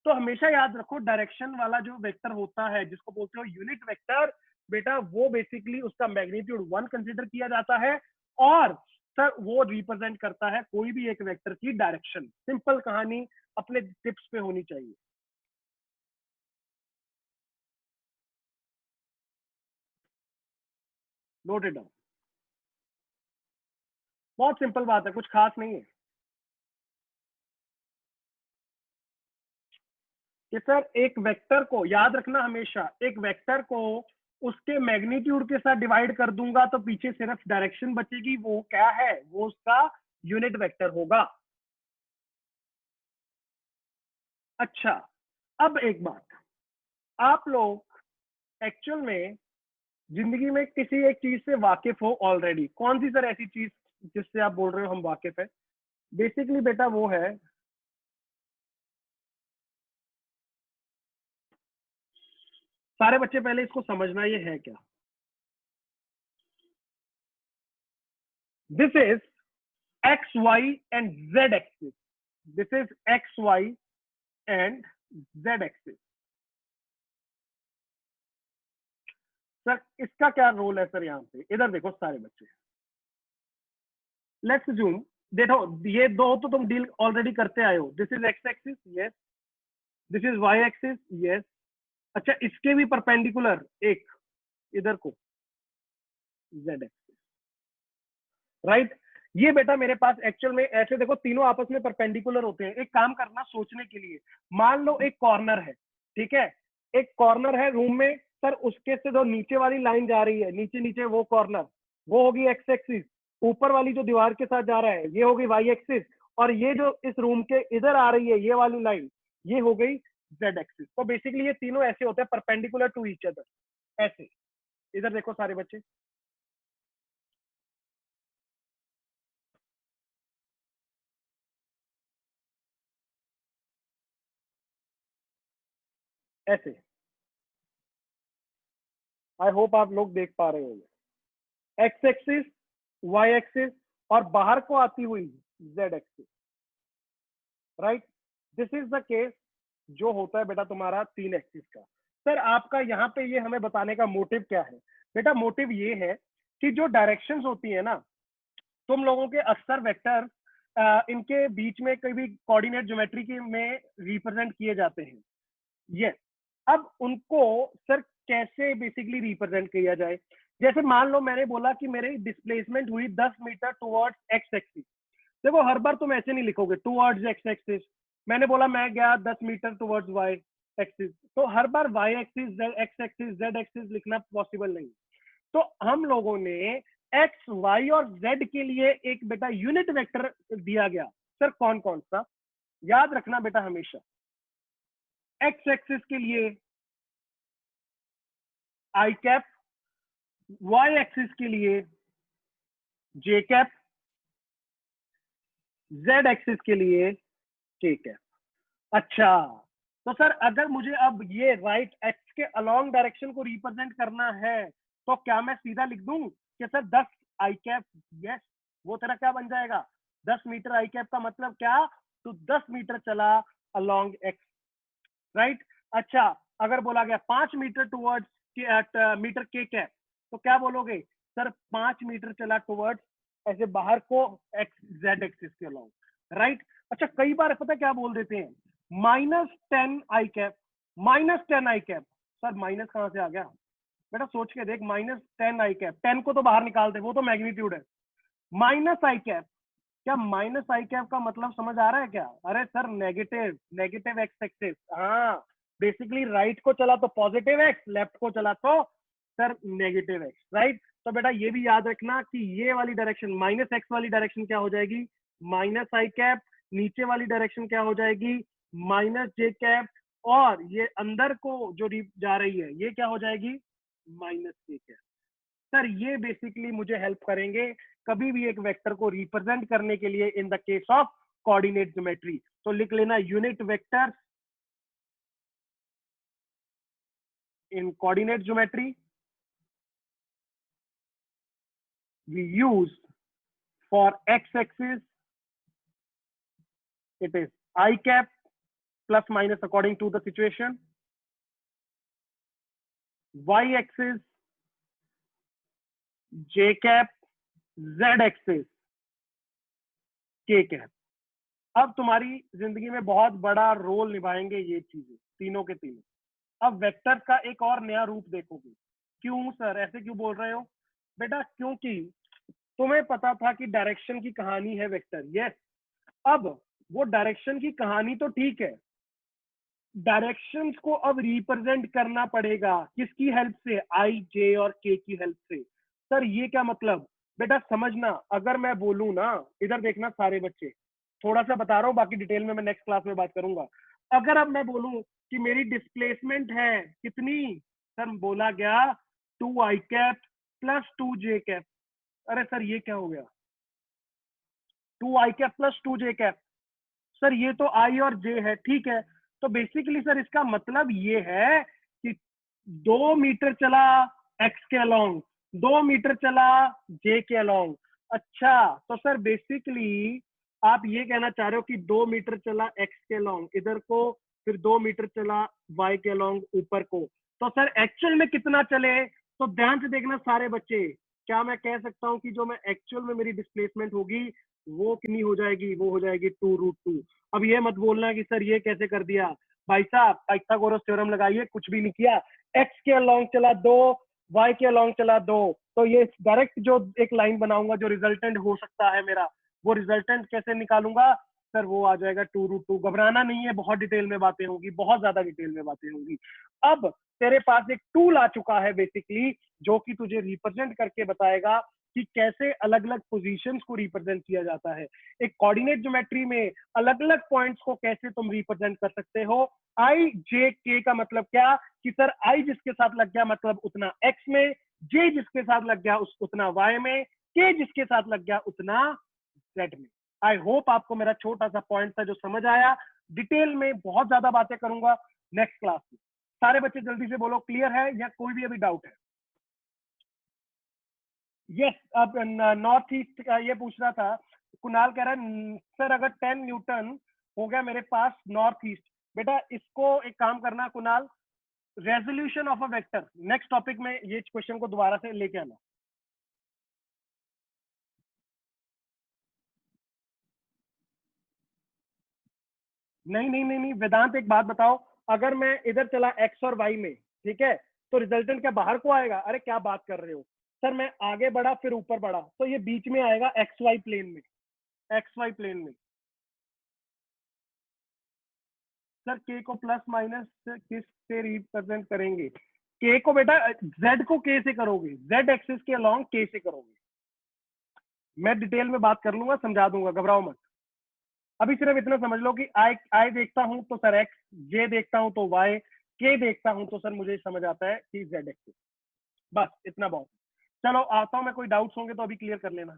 तो हमेशा याद रखो डायरेक्शन वाला जो वेक्टर होता है जिसको बोलते हो यूनिट वेक्टर, बेटा वो बेसिकली उसका मैग्नीट्यूड 1 कंसिडर किया जाता है, और सर वो रिप्रेजेंट करता है कोई भी एक वेक्टर की डायरेक्शन। सिंपल कहानी अपने टिप्स पे होनी चाहिए। नोट इट डाउन, बहुत सिंपल बात है, कुछ खास नहीं है कि सर एक वेक्टर को याद रखना, हमेशा एक वेक्टर को उसके मैग्नीट्यूड के साथ डिवाइड कर दूंगा तो पीछे सिर्फ डायरेक्शन बचेगी, वो क्या है, वो उसका यूनिट वेक्टर होगा। अच्छा, अब एक बात, आप लोग एक्चुअल में जिंदगी में किसी एक चीज से वाकिफ हो ऑलरेडी, कौन सी सर ऐसी चीज जिससे आप बोल रहे हो हम वाकिफ है? बेसिकली बेटा वो है, सारे बच्चे पहले इसको समझना, ये है क्या? This is X Y and Z axis, this is X Y and Z axis. Sir इसका क्या रोल है सर? यहाँ पे इधर देखो सारे बच्चे, लेट्स अज्यूम, देखो ये दो तो तुम डील ऑलरेडी करते आए हो, this is X axis, yes, this is Y axis, yes. अच्छा, इसके भी परपेंडिकुलर एक इधर को जेड एक्सिस, राइट। ये बेटा मेरे पास एक्चुअल में ऐसे देखो तीनों आपस में परपेंडिकुलर होते हैं। एक काम करना सोचने के लिए, मान लो एक कॉर्नर है, ठीक है, एक कॉर्नर है रूम में सर, उसके से जो नीचे वाली लाइन जा रही है, नीचे नीचे वो कॉर्नर, वो होगी एक्स एक्सिस। ऊपर वाली जो दीवार के साथ जा रहा है ये होगी वाई एक्सिस, और ये जो इस रूम के इधर आ रही है ये वाली लाइन, ये हो गई जेड एक्सिस। तो बेसिकली ये तीनों ऐसे होते हैं परपेंडिकुलर टू ईच अदर, ऐसे। इधर देखो सारे बच्चे, ऐसे। आई होप आप लोग देख पा रहे होंगे, एक्स एक्सिस, वाई एक्सिस, और बाहर को आती हुई Z axis, right. This is the case जो होता है बेटा तुम्हारा तीन एक्सिस का। सर आपका यहाँ पे ये हमें बताने का मोटिव क्या है? बेटा मोटिव ये है कि जो डायरेक्शंस होती है ना, तुम लोगों के अक्सर वेक्टर इनके बीच में कभी कोऑर्डिनेट ज्योमेट्री के में रिप्रेजेंट किए जाते हैं, यस। अब उनको सर कैसे बेसिकली रिप्रेजेंट किया जाए? जैसे मान लो मैंने बोला कि मेरी डिस्प्लेसमेंट हुई 10 मीटर टुवर्ड्स एक्स एक्सिस। देखो हर बार तुम ऐसे नहीं लिखोगे टुवर्ड्स एक्स एक्सिस, मैंने बोला मैं गया 10 मीटर टुवर्ड्स वाई एक्सिस, तो हर बार Y axis, X axis, Z axis लिखना पॉसिबल नहीं। तो हम लोगों ने एक्स, वाई और जेड के लिए एक बेटा यूनिट वेक्टर दिया गया। सर कौन कौन सा? याद रखना बेटा हमेशा, एक्स एक्सिस के लिए आई कैप, वाई एक्सिस के लिए जे कैप, जेड एक्सिस के लिए के कैप। अच्छा, तो सर अगर मुझे अब ये राइट एक्स के अलोंग डायरेक्शन को रिप्रेजेंट करना है तो क्या मैं सीधा लिख दूं कि सर 10 आई कैप, यस, वो तेरा क्या बन जाएगा, 10 मीटर आई कैप का मतलब क्या, तो 10 मीटर चला अलोंग एक्स, राइट। अच्छा, अगर बोला गया 5 मीटर टुवर्ड्स मीटर के कैप, तो क्या बोलोगे, सर 5 मीटर चला टुवर्ड्स ऐसे बाहर को एक्स जेड एक्सिस के अलोंग, राइट। अच्छा, कई बार पता क्या बोल देते हैं, -10 आई कैप, -10 आई कैप। सर माइनस कहां से आ गया बेटा? सोच के देख, -10 आई कैप, 10 को तो बाहर निकाल दे, वो तो मैग्नीट्यूड है। माइनस आई कैप, क्या माइनस आई कैप का मतलब समझ आ रहा है क्या? अरे sir negative, negative x axis, हाँ। बेसिकली राइट को चला तो पॉजिटिव एक्स, लेफ्ट को चला तो सर नेगेटिव एक्स, राइट। तो बेटा ये भी याद रखना कि ये वाली डायरेक्शन माइनस एक्स वाली डायरेक्शन क्या हो जाएगी, माइनस आई कैप। नीचे वाली डायरेक्शन क्या हो जाएगी, माइनस जे कैप। और ये अंदर को जो जा रही है ये क्या हो जाएगी, माइनस के कैप। सर ये बेसिकली मुझे हेल्प करेंगे कभी भी एक वेक्टर को रिप्रेजेंट करने के लिए in the case of coordinate geometry. तो लिख लेना, unit vector in coordinate geometry we use for x-axis it is I cap plus minus according to the situation, y-axis j cap, z-axis k cap। अब तुम्हारी जिंदगी में बहुत बड़ा role निभाएंगे ये चीजें तीनों के तीनों। अब वेक्टर्स का एक और नया रूप देखोगे। क्यों सर ऐसे क्यों बोल रहे हो बेटा? क्योंकि तुम्हें पता था कि डायरेक्शन की कहानी है वेक्टर, यस। अब वो डायरेक्शन की कहानी तो ठीक है, डायरेक्शंस को अब रिप्रेजेंट करना पड़ेगा किसकी हेल्प से, आई, जे और के की हेल्प से। सर ये क्या मतलब, बेटा समझना, अगर मैं बोलूं ना, इधर देखना सारे बच्चे, थोड़ा सा बता रहा हूँ, बाकी डिटेल में मैं नेक्स्ट क्लास में बात करूंगा। अगर अब मैं बोलूं कि मेरी डिस्प्लेसमेंट है कितनी, सर बोला गया 2i cap plus 2j cap. अरे सर ये क्या हो गया, 2i cap plus 2j cap, sir ये तो आई और जे है, ठीक है। तो बेसिकली सर इसका मतलब ये है कि 2 मीटर चला एक्स के अलोंग, 2 मीटर चला जे के अलोंग। अच्छा, तो सर बेसिकली आप ये कहना चाह रहे हो कि 2 मीटर चला एक्स के अलोंग इधर को, फिर 2 मीटर चला वाई के अलोंग ऊपर को। तो सर एक्चुअल में कितना चले, तो ध्यान से देखना सारे बच्चे, क्या मैं कह सकता हूँ कि जो मैं एक्चुअल में मेरी डिस्प्लेसमेंट होगी वो कितनी हो जाएगी, वो हो जाएगी 2√2। अब ये मत बोलना कि सर ये कैसे कर दिया, भाई साहब पाइथागोरस थ्योरम लगाइए, कुछ भी नहीं किया। एक्स के अलोंग चला 2, वाई के अलोंग चला 2, तो ये डायरेक्ट जो एक लाइन बनाऊंगा जो रिजल्टेंट हो सकता है मेरा, वो रिजल्टेंट कैसे निकालूंगा, सर वो आ जाएगा 2√2। घबराना नहीं है, बहुत डिटेल में बातें होंगी, बहुत ज्यादा डिटेल में बातें होंगी। अब तेरे पास एक टूल आ चुका है बेसिकली, जो कि तुझे रिप्रेजेंट करके बताएगा कि कैसे अलग अलग पोजीशंस को रिप्रेजेंट किया जाता है। एक कोऑर्डिनेट ज्योमेट्री में अलग अलग पॉइंट्स को कैसे तुम रिप्रेजेंट कर सकते हो। आई जे के का मतलब क्या, कि सर आई जिसके साथ लग गया मतलब उतना एक्स में, जे जिसके साथ लग गया उतना वाई में, के जिसके साथ लग गया उतना जेड में। आई होप आपको मेरा छोटा सा पॉइंट था जो समझ आया। डिटेल में बहुत ज्यादा बातें करूंगा नेक्स्ट क्लास में। सारे बच्चे जल्दी से बोलो क्लियर है या कोई भी अभी डाउट है। यस, अब नॉर्थ ईस्ट का ये पूछ रहा था, कुणाल कह रहा है सर अगर 10 न्यूटन हो गया मेरे पास नॉर्थ ईस्ट, बेटा इसको एक काम करना Kunal, resolution of a vector, next topic में ये क्वेश्चन को दोबारा से लेके आना। नहीं नहीं नहीं नहीं, वेदांत एक बात बताओ, अगर मैं इधर चला एक्स और वाई में, ठीक है, तो रिजल्टेंट क्या बाहर को आएगा, अरे क्या बात कर रहे हो सर, मैं आगे बढ़ा फिर ऊपर बढ़ा तो ये बीच में आएगा एक्स वाई प्लेन में, एक्स वाई प्लेन में। सर के को प्लस माइनस किस से रिप्रेजेंट करेंगे, के को बेटा जेड को के से करोगे, जेड एक्सिस के अलोंग के से करोगे। मैं डिटेल में बात कर लूंगा, समझा दूंगा, घबराओ मत। अभी सिर्फ इतना समझ लो कि आई आई देखता हूं तो सर एक्स, जे देखता हूं तो वाई, के देखता हूं तो सर मुझे समझ आता है कि जेड एक्सिस। बस इतना बहुत। चलो आता हूं मैं, कोई डाउट्स होंगे तो अभी क्लियर कर लेना।